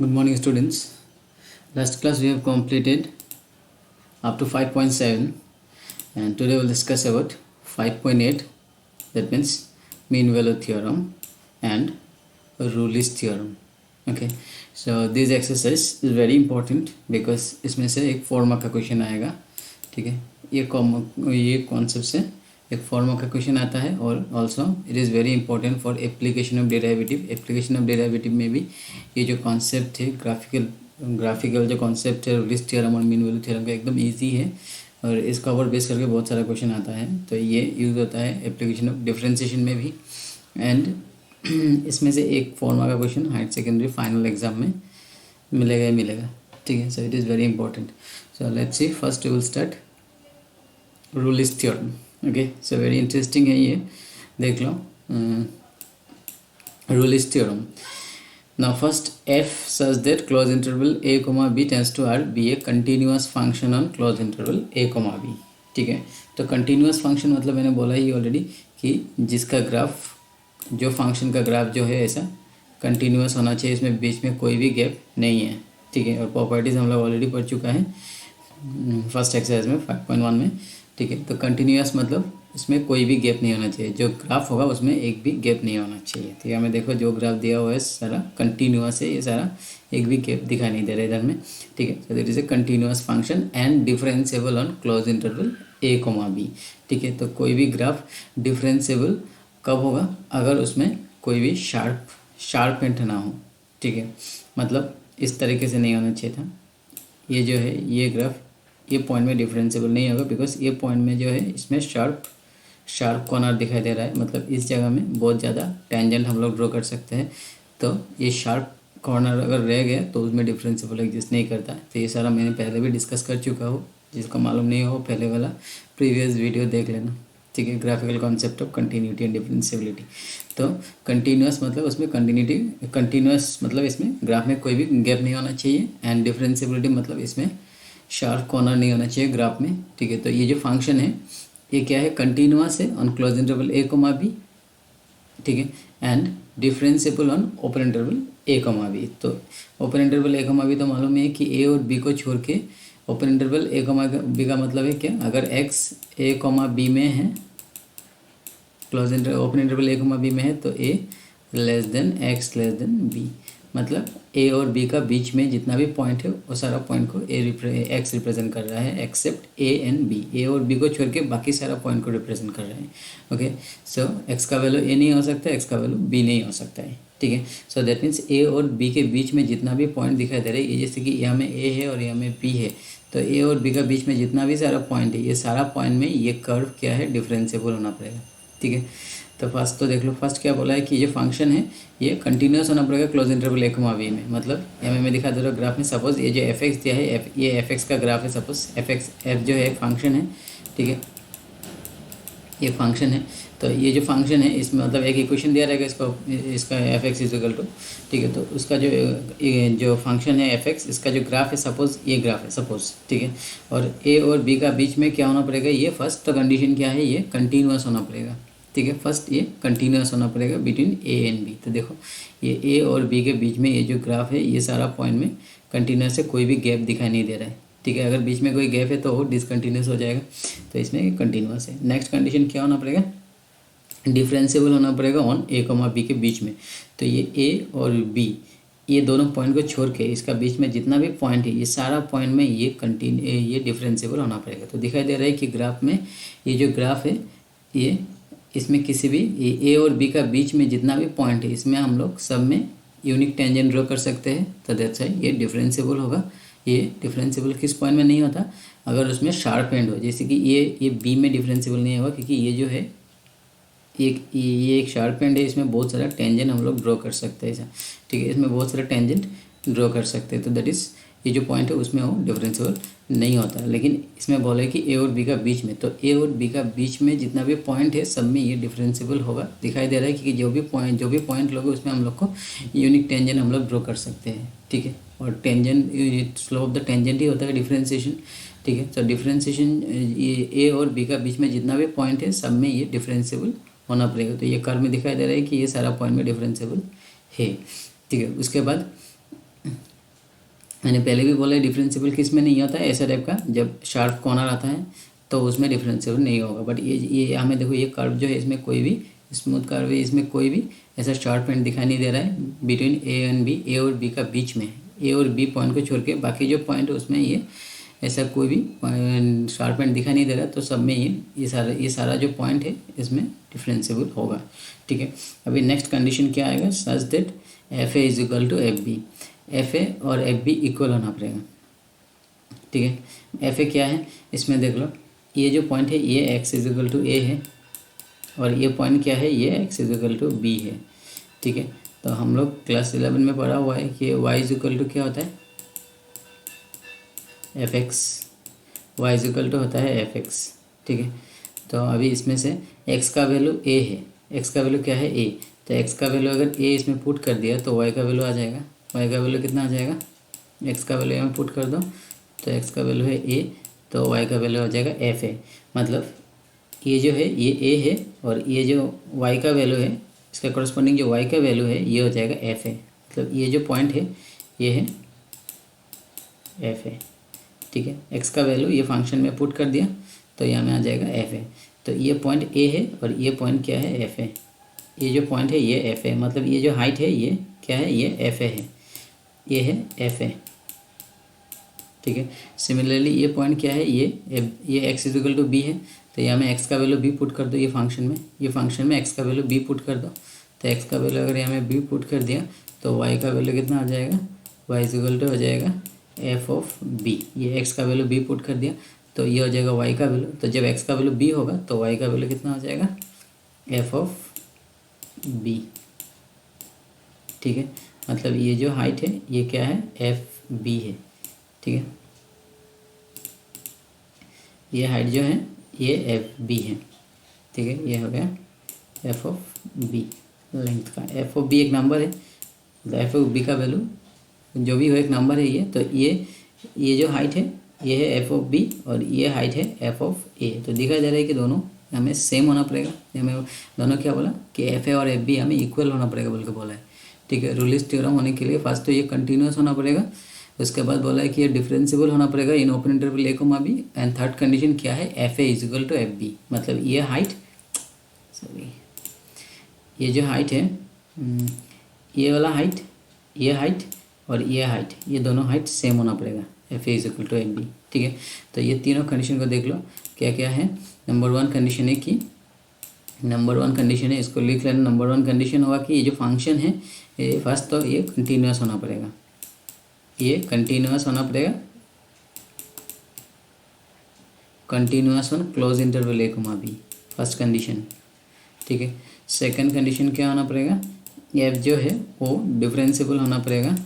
Good morning, students. Last class we have completed up to 5.7, and today we'll discuss about 5.8. That means mean value theorem and Rayleigh's theorem. Okay, so this exercise is very important because इसमें से एक फॉर्मा का question आएगा. ठीक है, ये concept से एक फॉर्मा का क्वेश्चन आता है और also it is very important for application of derivative. Application of derivative में भी ये जो कॉन्सेप्ट है ग्राफिकल जो कॉन्सेप्ट है रेयलीज थ्योरम और मीन वैल्यू थ्योरम का एकदम इजी है और इसका ऊपर बेस करके बहुत सारा क्वेश्चन आता है. तो ये यूज़ होता है एप्लीकेशन ऑफ डिफरेंशिएशन में भी. एंड इसमें से एक फॉर्मा का question higher secondary final exam में मिलेगा ही मिलेगा. ठीक है, so it is very important. So let's see, first we will start Rolle's theorem. Okay, so very interesting है ये, देख लो. Rolle's theorem. Now first f such that closed interval a comma b tends to r be a continuous function on closed interval a comma b. ठीक है, तो continuous function मतलब मैंने बोला ही ऑलरेडी कि जिसका ग्राफ, जो फंक्शन का ग्राफ जो है ऐसा कंटिन्यूस होना चाहिए, इसमें बीच में कोई भी गैप नहीं है. ठीक है, और प्रॉपर्टीज़ हम लोग ऑलरेडी पढ़ चुका है फर्स्ट एक्सरसाइज में 5.1 में. ठीक है, तो कंटिन्यूस मतलब इसमें कोई भी गैप नहीं होना चाहिए, जो ग्राफ होगा उसमें एक भी गैप नहीं होना चाहिए. ठीक है, हमें देखो जो ग्राफ दिया हुआ है सारा कंटिन्यूस है, ये सारा एक भी गैप दिखाई नहीं दे रहा इधर में. ठीक है, so this is a continuous function and differentiable on close interval a, b. ठीक है, तो कोई भी ग्राफ डिफरेंशिएबल कब होगा? अगर उसमें कोई भी शार्प एंड ना हो. ठीक है, मतलब इस तरीके से नहीं होना चाहिए था. ये जो है ये ग्राफ ये पॉइंट में डिफरेंशिएबल नहीं होगा बिकॉज ये पॉइंट में जो है इसमें शार्प कॉर्नर दिखाई दे रहा है. मतलब इस जगह में बहुत ज़्यादा टेंजेंट हम लोग ड्रॉ कर सकते हैं. तो ये शार्प कॉर्नर अगर रह गया तो उसमें डिफरेंशिएबल एग्जिस्ट नहीं करता. तो ये सारा मैंने पहले भी डिस्कस कर चुका हूँ. जिसको मालूम नहीं हो पहले वाला प्रीवियस वीडियो देख लेना. ठीक है, graphical concept of continuity and differentiability. तो कंटिन्यूस मतलब उसमें कंटिन्यूस मतलब इसमें ग्राफ में कोई भी गैप नहीं होना चाहिए. एंड डिफरेंशिएबिलिटी मतलब इसमें शार्प कॉर्नर नहीं होना चाहिए ग्राफ में. ठीक है, तो ये जो फंक्शन है ये क्या है? कंटिन्यूस है on close interval a, b. ठीक है, and differentiable on open interval a, b. तो ओपन इंटरवल a, b तो मालूम है कि a और b को छोड़ के ओपन इंटरवल a, b का मतलब है क्या? अगर x a, b में है, close interval open interval a, b में है तो a less than x less than b. मतलब a और b का बीच में जितना भी पॉइंट है वो सारा पॉइंट को x रिप्रेजेंट कर रहा है except a and b. a और b को छोड़ के बाकी सारा पॉइंट को रिप्रेजेंट कर रहे हैं. ओके, सो x का वैल्यू a नहीं हो सकता, x का वैल्यू b नहीं हो सकता है. ठीक है, सो दैट मीन्स a और b के बीच में जितना भी पॉइंट दिखाई दे रहा है, ये जैसे कि यहाँ में a है और यहाँ में b है, तो a और b का बीच में जितना भी सारा पॉइंट है, ये सारा पॉइंट में ये कर्व क्या है? डिफरेंशिएबल होना पड़ेगा. ठीक है, तो फर्स्ट तो देख लो, फर्स्ट क्या बोला है कि ये फंक्शन है ये कंटिन्यूस होना पड़ेगा क्लोज इंटरवल a, b में. मतलब यहाँ मैं दिखा दे रहा हूँ ग्राफ में. सपोज ये जो f(x) दिया है ये f(x) का ग्राफ है. सपोज f जो है एक फंक्शन है. ठीक है, ये फंक्शन है. तो ये जो फंक्शन है इसमें मतलब एक इक्वेशन दिया रहेगा इसका f(x) इक्वल टू. ठीक है, तो उसका जो फंक्शन है f(x), इसका जो ग्राफ है सपोज ये ग्राफ है सपोज. ठीक है, और a और b का बीच में क्या होना पड़ेगा? ये फर्स्ट तो कंडीशन क्या है? ये कंटिन्यूस होना पड़ेगा. ठीक है, फर्स्ट ये कंटिन्यूस होना पड़ेगा बिटवीन a एंड b. तो देखो ये a और b के बीच में ये जो ग्राफ है ये सारा पॉइंट में कंटिन्यूस है, कोई भी गैप दिखाई नहीं दे रहा है. ठीक है, अगर बीच में कोई गैप है तो वो डिसकंटिन्यूस हो जाएगा. तो इसमें कंटिन्यूस है. नेक्स्ट कंडीशन क्या होना पड़ेगा? डिफरेंशिएबल होना पड़ेगा ऑन a, b के बीच में. तो ये a और b ये दोनों पॉइंट को छोड़ के इसका बीच में जितना भी पॉइंट है ये सारा पॉइंट में ये डिफरेंशिएबल होना पड़ेगा. तो दिखाई दे रहा है कि ग्राफ में ये जो ग्राफ है ये इसमें किसी भी ए और बी का बीच में जितना भी पॉइंट है इसमें हम लोग सब में यूनिक टेंजेंट ड्रॉ कर सकते हैं. तो दैट्स व्हाई ये डिफरेंशिएबल होगा. ये डिफरेंशिएबल किस पॉइंट में नहीं होता? अगर उसमें शार्प एंड हो. जैसे कि ये बी में डिफरेंशिएबल नहीं होगा क्योंकि ये जो है ये एक शार्प एंड है, इसमें बहुत सारा टेंजेंट हम लोग ड्रॉ कर सकते हैं ऐसा. ठीक है, इसमें बहुत सारा टेंजेंट ड्रॉ कर सकते हैं. तो दैट इज़ ये जो पॉइंट है उसमें वो डिफरेंशिएबल नहीं होता. लेकिन इसमें बोले कि a और b का बीच में, तो a और b का बीच में जितना भी पॉइंट है सब में ये डिफरेंशिएबल होगा. दिखाई दे रहा है कि जो भी पॉइंट लोगे उसमें हम लोग को यूनिक टेंजेंट हम लोग ड्रॉ कर सकते हैं. ठीक है, और tangent slope of the tangent ही होता है डिफरेंशिएशन. ठीक है, तो डिफरेंशिएशन ये a और b का बीच में जितना भी पॉइंट है सब में ये डिफरेंशिएबल होना पड़ेगा. तो ये कर्व में दिखाई दे रहा है कि ये सारा पॉइंट में डिफरेंशिएबल है. ठीक है, उसके बाद मैंने पहले भी बोला है डिफरेंशियल किस में नहीं होता है, ऐसा टाइप का जब शार्प कॉर्नर आता है तो उसमें डिफरेंशियल नहीं होगा। बट ये हमें देखो ये कर्व जो है इसमें कोई भी स्मूथ कर्व है, इसमें कोई भी ऐसा शार्प पॉइंट दिखाई नहीं दे रहा है between a and B, a और बी का बीच में, ए और बी पॉइंट को छोड़ के बाकी जो पॉइंट है उसमें ये ऐसा कोई भी शार्प पॉइंट दिखाई नहीं दे रहा, तो सब में ये सारा जो पॉइंट है इसमें डिफरेंशिएबल होगा। ठीक है, अभी नेक्स्ट कंडीशन क्या आएगा, such that f a is equal to f b, f a और एफ बी इक्वल होना पड़ेगा। ठीक है, एफ ए क्या है इसमें देख लो, ये जो पॉइंट है ये x is equal to a है और ये पॉइंट क्या है ये x is equal to b है। ठीक है, तो हम लोग क्लास 11 में पढ़ा हुआ है कि वाई इज इक्वल टू क्या होता है f x, y is equal to होता है एफ एक्स। ठीक है, तो अभी इसमें से एक्स का वैल्यू ए है, एक्स का वैल्यू क्या है ए, तो एक्स का वैल्यू अगर ए इसमें पुट कर दिया तो वाई का वैल्यू आ जाएगा, वाई का वैल्यू कितना आ जाएगा, एक्स का वैल्यू यहाँ पुट कर दो तो एक्स का वैल्यू है ए, तो वाई का वैल्यू आ जाएगा एफ ए। मतलब ये जो है ये ए है और ये जो वाई का वैल्यू है इसका कॉरस्पॉन्डिंग जो वाई का वैल्यू है ये हो जाएगा एफ ए। मतलब ये जो पॉइंट है ये है एफ ए। ठीक है, एक्स का वैल्यू ये फंक्शन में पुट कर दिया तो यहाँ में आ जाएगा एफ ए। तो ये पॉइंट ए है और ये पॉइंट क्या है एफ ए, ये जो पॉइंट है ये एफ ए, मतलब ये जो हाइट है ये क्या है ये एफ ए है, ये है एफ ए। ठीक है, सिमिलरली ये पॉइंट क्या है ये x is equal to b है, तो यहाँ में एक्स का वैल्यू बी पुट कर दो, ये फंक्शन में एक्स का वैल्यू बी पुट कर दो, तो एक्स का वैल्यू अगर यहाँ में बी पुट कर दिया तो वाई का वैल्यू कितना आ जाएगा, वाई इज इक्वल टू हो जाएगा एफ ऑफ बी। ये एक्स का वैल्यू बी पुट कर दिया तो ये हो जाएगा वाई का वैल्यू, तो जब एक्स का वैल्यू बी होगा तो वाई का वैल्यू कितना हो जाएगा एफ ऑफ बी। ठीक है, मतलब ये जो हाइट है ये क्या है एफ बी है। ठीक है, ये हाइट जो है ये एफ बी है। ठीक है, ये हो गया एफ ऑफ बी लेंथ का, एफ ऑफ बी एक नंबर है, तो एफ ऑफ बी का वैल्यू जो भी हो एक नंबर है ये, तो ये जो हाइट है ये है एफ ऑफ बी और ये हाइट है एफ ऑफ ए। तो दिखाई दे रहा है कि दोनों हमें सेम होना पड़ेगा, हमें दोनों क्या बोला कि एफ ए और एफ बी हमें इक्वल होना पड़ेगा बोल के बोला है। ठीक है, रूलिस थ्योरम होने के लिए फर्स्ट तो ये कंटिन्यूस होना पड़ेगा, उसके बाद बोला है कि ये डिफरेंशिएबल होना पड़ेगा in open interval a comma b, and third condition क्या है f a is equal to f b. मतलब ये हाइट ये जो हाइट है ये वाला हाइट, ये हाइट और ये हाइट, ये दोनों हाइट सेम होना पड़ेगा, f a is equal to f b. ठीक है, तो ये तीनों कंडीशन को देख लो क्या क्या है। नंबर वन कंडीशन है कि इसको लिख लेना। नंबर वन कंडीशन होगा कि ये जो फंक्शन है फर्स्ट तो ये कंटिन्यूस होना पड़ेगा, ये कंटिन्यूस होना पड़ेगा, continuous on close interval a comma b, first condition. ठीक है, सेकंड कंडीशन क्या होना पड़ेगा, एफ जो है वो डिफरेंशिएबल होना पड़ेगा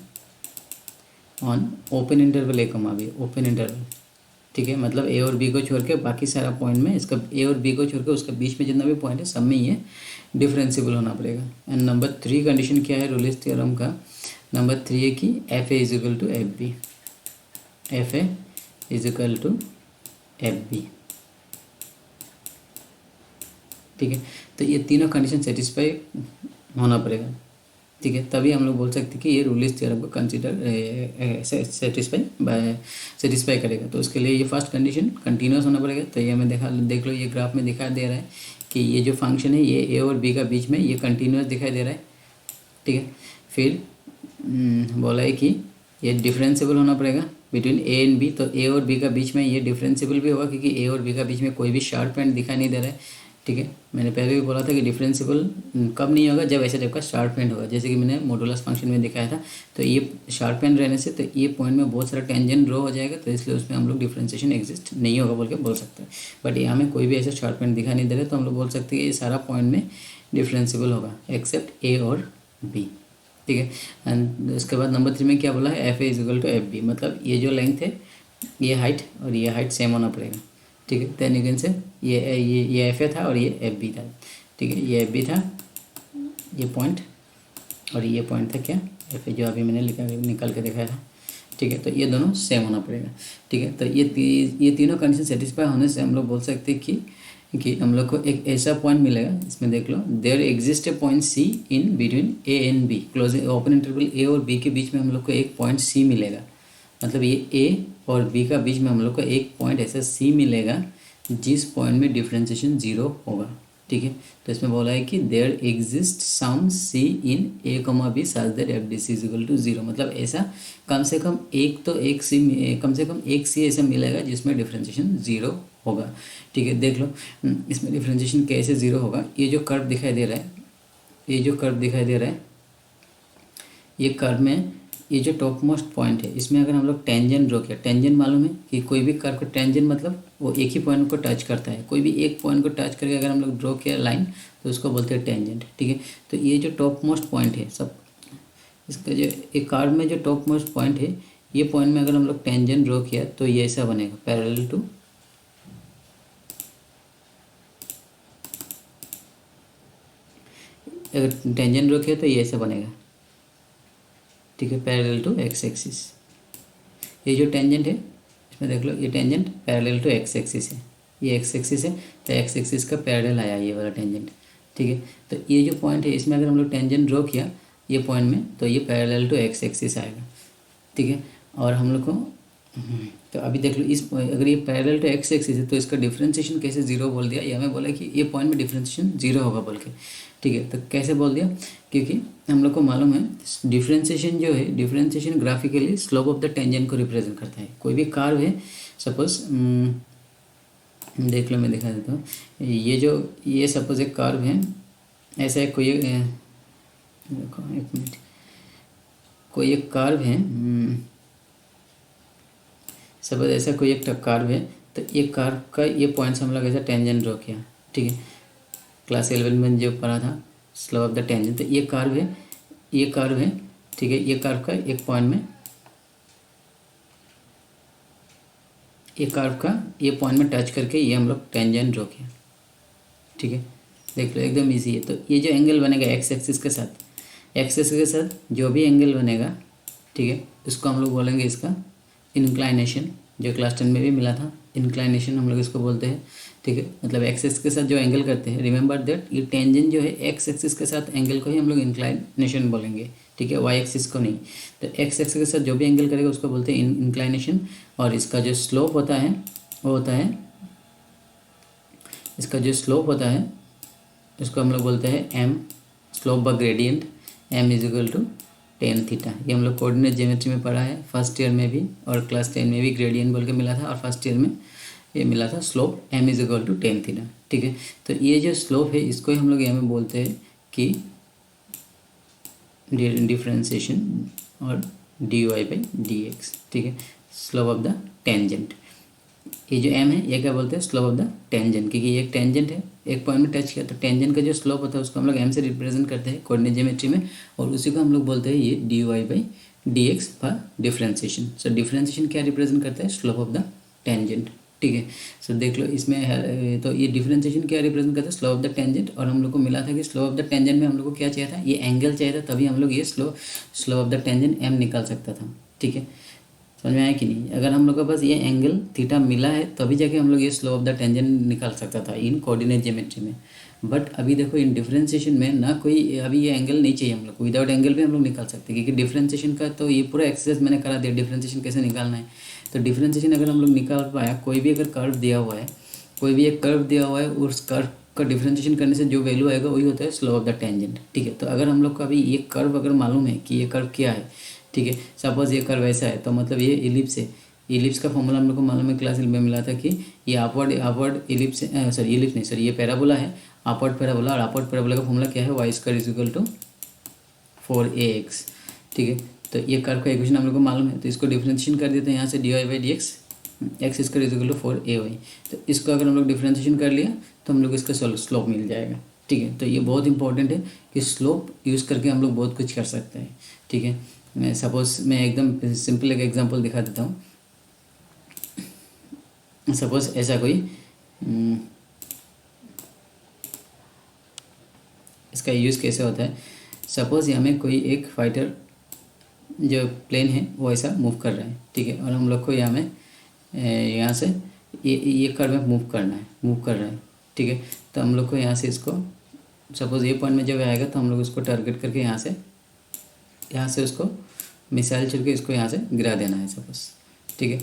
on open interval a comma b, open interval. ठीक है, मतलब ए और बी को छोड़ के बाकी सारा पॉइंट में इसका ए और बी को छोड़ के उसके बीच में जितना भी पॉइंट है सब में ये डिफरेंशिएबल होना पड़ेगा। एंड नंबर थ्री कंडीशन क्या है रूलिस थ्योरम का, नंबर थ्री है कि f a is equal to f b, f a is equal to f b. ठीक है, तो ये तीनों कंडीशन सेटिस्फाई होना पड़ेगा। ठीक है, तभी हम लोग बोल सकते हैं कि ये रूलिस थ्योरम को कंसिडर सेटिस्फाई करेगा। तो उसके लिए ये फर्स्ट कंडीशन कंटिन्यूस होना पड़ेगा। तो ये हमें देख लो ये ग्राफ में दिखाई दे रहा है कि ये जो फंक्शन है ये ए और बी का बीच में ये कंटिन्यूस दिखाई दे रहा है। ठीक है, फिर बोला है कि ये डिफरेंशिएबल होना पड़ेगा बिटवीन ए एंड बी, तो ए और बी का बीच में ये डिफरेंशिएबल भी होगा क्योंकि ए और बी का बीच में कोई भी शार्प पॉइंट दिखाई नहीं दे रहा है। ठीक है, मैंने पहले भी बोला था कि डिफरेंशिएबल कब नहीं होगा, जब ऐसे टाइप का शार्प पॉइंट होगा, जैसे कि मैंने मॉडुलस फंक्शन में दिखाया था। तो ये शार्प पॉइंट रहने से तो ये पॉइंट में बहुत सारा टेंजेंट ड्रॉ हो जाएगा, तो इसलिए उसमें हम लोग डिफरेंशिएशन एग्जिस्ट नहीं होगा बोल के बोल सकते हैं। बट यहाँ में कोई भी ऐसा शार्प पॉइंट दिखाई नहीं दे रहा, तो हम लोग बोल सकते हैं कि ये सारा पॉइंट में डिफरेंशिएबल होगा एक्सेप्ट ए और बी। ठीक है, एंड उसके बाद नंबर थ्री में क्या बोला है f a is equal to f b, मतलब ये जो लेंथ है ये हाइट और ये हाइट सेम होना पड़ेगा। ठीक है, देन अगेन से ये एफ ए था और ये एफ बी था। ठीक है, ये एफ बी था ये पॉइंट और ये पॉइंट था क्या एफ ए, जो अभी मैंने निकाल के दिखाया था। ठीक है, तो ये दोनों सेम होना पड़ेगा। ठीक है, तो ये तीनों कंडीशन सेटिस्फाई होने से हम लोग बोल सकते हैं कि हम लोग को एक ऐसा पॉइंट मिलेगा, इसमें देख लो there exist a point c in between a and b, close open interval a और बी के बीच में हम लोग को एक पॉइंट सी मिलेगा। मतलब ये ए और बी का बीच में हम लोग को एक पॉइंट ऐसा सी मिलेगा जिस पॉइंट में डिफ्रेंशिएशन जीरो होगा, ठीक है। तो इसमें बोला है कि there exist some c in a comma b such that f d c is equal to zero, मतलब ऐसा कम से कम एक तो एक सी, कम से कम एक सी ऐसा मिलेगा जिसमें डिफ्रेंशिएशन जीरो होगा, ठीक है। देख लो इसमें डिफ्रेंशिएशन कैसे जीरो होगा। ये जो कर्व दिखाई दे रहा है, ये जो कर्व दिखाई दे रहा है, ये कर्व में ये जो टॉप मोस्ट पॉइंट है इसमें अगर हम लोग टेंजेंट ड्रॉ किया, टेंजेंट मालूम है कि कोई भी कर्व का टेंजेंट मतलब वो एक ही पॉइंट को टच करता है, कोई भी एक पॉइंट को टच करके अगर हम लोग ड्रॉ किया लाइन तो उसको बोलते हैं टेंजेंट, ठीक है। तो ये जो टॉप मोस्ट पॉइंट है सब, इसका जो एक कर्व में जो टॉप मोस्ट पॉइंट है, ये पॉइंट में अगर हम लोग टेंजेंट ड्रॉ किया तो ये ऐसा बनेगा पैरेलल टू, अगर टेंजेंट ड्रॉ किया तो ये ऐसा बनेगा, ठीक है, पैरेलल टू एक्स एक्सिस। ये जो टेंजेंट है इसमें देख लो, ये tangent parallel to x axis है, ये एक्स एक्सिस है तो एक्स एक्सिस का पैरेलल आया ये वाला टेंजेंट, ठीक है। तो ये जो पॉइंट है इसमें अगर हम लोग टेंजेंट ड्रॉ किया ये पॉइंट में तो ये पैरेलल टू एक्स एक्सिस आएगा, ठीक है। और हम लोग को तो अभी देख लो इस अगर ये पैरेलल टू एक्स एक्सिस है तो इसका डिफरेंशिएशन कैसे जीरो बोल दिया, ये हमें बोला कि ये पॉइंट में डिफरेंशिएशन जीरो होगा बोल के, ठीक है। तो कैसे बोल दिया, क्योंकि हम लोग को मालूम है डिफरेंशिएशन जो है, differentiation graphically slope of the tangent को रिप्रेजेंट करता है। कोई भी कर्व है सपोज, देख लो मैं दिखा देता हूँ, ये जो ये सपोज एक कर्व है, ऐसा है कोई देखो एक मिनट, कोई एक कर्व है, सपोज ऐसा कोई एक कर्व है, तो ये कर्व का ये पॉइंट से हम लोग ऐसा टेंजेंट ड्रॉ किया, ठीक है, क्लास 11 में जो पढ़ा था स्लोप ऑफ द टेंजेंट। तो ये कर्व है, ये कर्व है, ठीक है, ये कर्व का एक पॉइंट में, ये कर्व का ये पॉइंट में टच करके ये हम लोग टेंजेंट ड्रॉ किया, ठीक है। देख लो एकदम इजी है। तो ये जो एंगल बनेगा एक्स एक्सिस के साथ, एक्स एक्सिस के साथ जो भी एंगल बनेगा, ठीक है, इसको हम लोग बोलेंगे इसका इंक्लाइनेशन, जो क्लास 10 में भी मिला था, इंक्लाइनेशन हम लोग इसको बोलते हैं, ठीक है। मतलब एक्स एक्सिस के साथ जो एंगल करते हैं, रिमेंबर दैट ये टेंजेंट जो है एक्स एक्सिस के साथ एंगल को ही हम लोग इंक्लाइनेशन बोलेंगे, ठीक है, वाई एक्सिस को नहीं। तो एक्स एक्सिस के साथ जो भी एंगल करेगा उसको बोलते हैं इंक्लाइनेशन। और इसका जो स्लोप होता है वो होता है, इसका जो स्लोप होता है इसको हम लोग बोलते हैं m, slope by gradient, m is equal to tan theta. ये हम लोग कोऑर्डिनेट ज्योमेट्री में पढ़ा है फर्स्ट ईयर में भी, और क्लास 10 में भी ग्रेडियंट बोल के मिला था, और फर्स्ट ईयर में ये मिला था slope m is equal to tan theta, ठीक है। तो ये जो स्लोप है इसको ही हम लोग यहाँ में बोलते हैं कि डिफरेंशिएशन और d y by d x, ठीक है, स्लोप ऑफ द टेंजेंट। ये जो एम है ये क्या बोलते हैं, स्लोप ऑफ द टेंजेंट, क्योंकि ये एक टेंजेंट है, एक पॉइंट में टच किया तो टेंजेंट का जो स्लोप होता है उसको हम लोग एम से रिप्रेजेंट करते हैं कोऑर्डिनेट ज्योमेट्री में, और उसी को हम लोग बोलते हैं ये d y by d x for differentiation. So differentiation क्या रिप्रेजेंट करता है, स्लोप ऑफ द टेंजेंट, ठीक है। सो देख लो इसमें तो ये डिफरेंशिएशन क्या रिप्रेजेंट करता है, स्लोप ऑफ द टेंजेंट। और हम लोग को मिला था कि स्लोप ऑफ द टेंजेंट में हम लोग को क्या चाहिए था, ये एंगल चाहिए था, तभी हम लोग ये slope of the tangent m निकाल सकता था, ठीक है। समझ में आया कि नहीं। अगर हम लोग के पास ये एंगल थीटा मिला है तभी जाके हम लोग ये स्लोप ऑफ द टेंजेंट निकाल सकता था इन कोऑर्डिनेट ज्योमेट्री में। बट अभी देखो इन डिफरेंशिएशन में ना कोई अभी ये एंगल नहीं चाहिए हम लोग को, विदाउट एंगल भी हम लोग निकाल सकते हैं, क्योंकि डिफरेंशिएशन का तो ये पूरा एक्सरसाइज मैंने करा दिया, डिफरेंशिएशन कैसे निकालना है। तो डिफरेंशिएशन अगर हम लोग निकाल पाया, कोई भी अगर कर्व दिया हुआ है, कोई भी एक कर्व दिया हुआ है, उस कर्व का डिफरेंशिएशन करने से जो वैल्यू आएगा वही होता है स्लोप ऑफ द टेंजेंट, ठीक है। तो अगर हम लोग को अभी ये कर्व अगर मालूम है कि ये कर्व क्या है, ठीक है, सपोज ये कर्व ऐसा है, तो मतलब ये इलिप्स है, इलिप्स का फॉर्मूला हम लोग को मालूम है, क्लास 11 में मिला था कि ये अपवर्ड इलिप्स, सॉरी इलिप्स नहीं, सॉरी ये पैराबोला है, अपवर्ड पैराबोला, और अपवर्ड पैराबोला का फॉर्मूला क्या है, y square is equal to 4ax, ठीक है। तो ये कर्व का इक्वेशन हम लोग को मालूम है, तो इसको डिफरेंशिएशन कर देते हैं यहाँ से d y by d x, x square is equal to 4ay। तो इसको अगर हम लोग डिफरेंशिएशन कर लिया तो हम लोग इसका स्लोप मिल जाएगा, ठीक है। तो ये बहुत इंपॉर्टेंट है कि स्लोप यूज़ करके हम लोग बहुत कुछ कर सकते हैं, ठीक है। मैं सपोज मैं एकदम सिंपल एक एग्जांपल दिखा देता हूँ। सपोज ऐसा कोई इसका यूज़ कैसे होता है, सपोज यहाँ में कोई एक फाइटर जो प्लेन है वो ऐसा मूव कर रहा है, ठीक है, और हम लोग को यहाँ में यहाँ से ये कर्व में मूव करना है, मूव कर रहा है, ठीक है। तो हम लोग को यहाँ से इसको सपोज ये पॉइंट में जब आएगा तो हम लोग उसको टारगेट करके यहाँ से उसको मिसाइल चल के इसको यहाँ से गिरा देना है सपोज, ठीक है।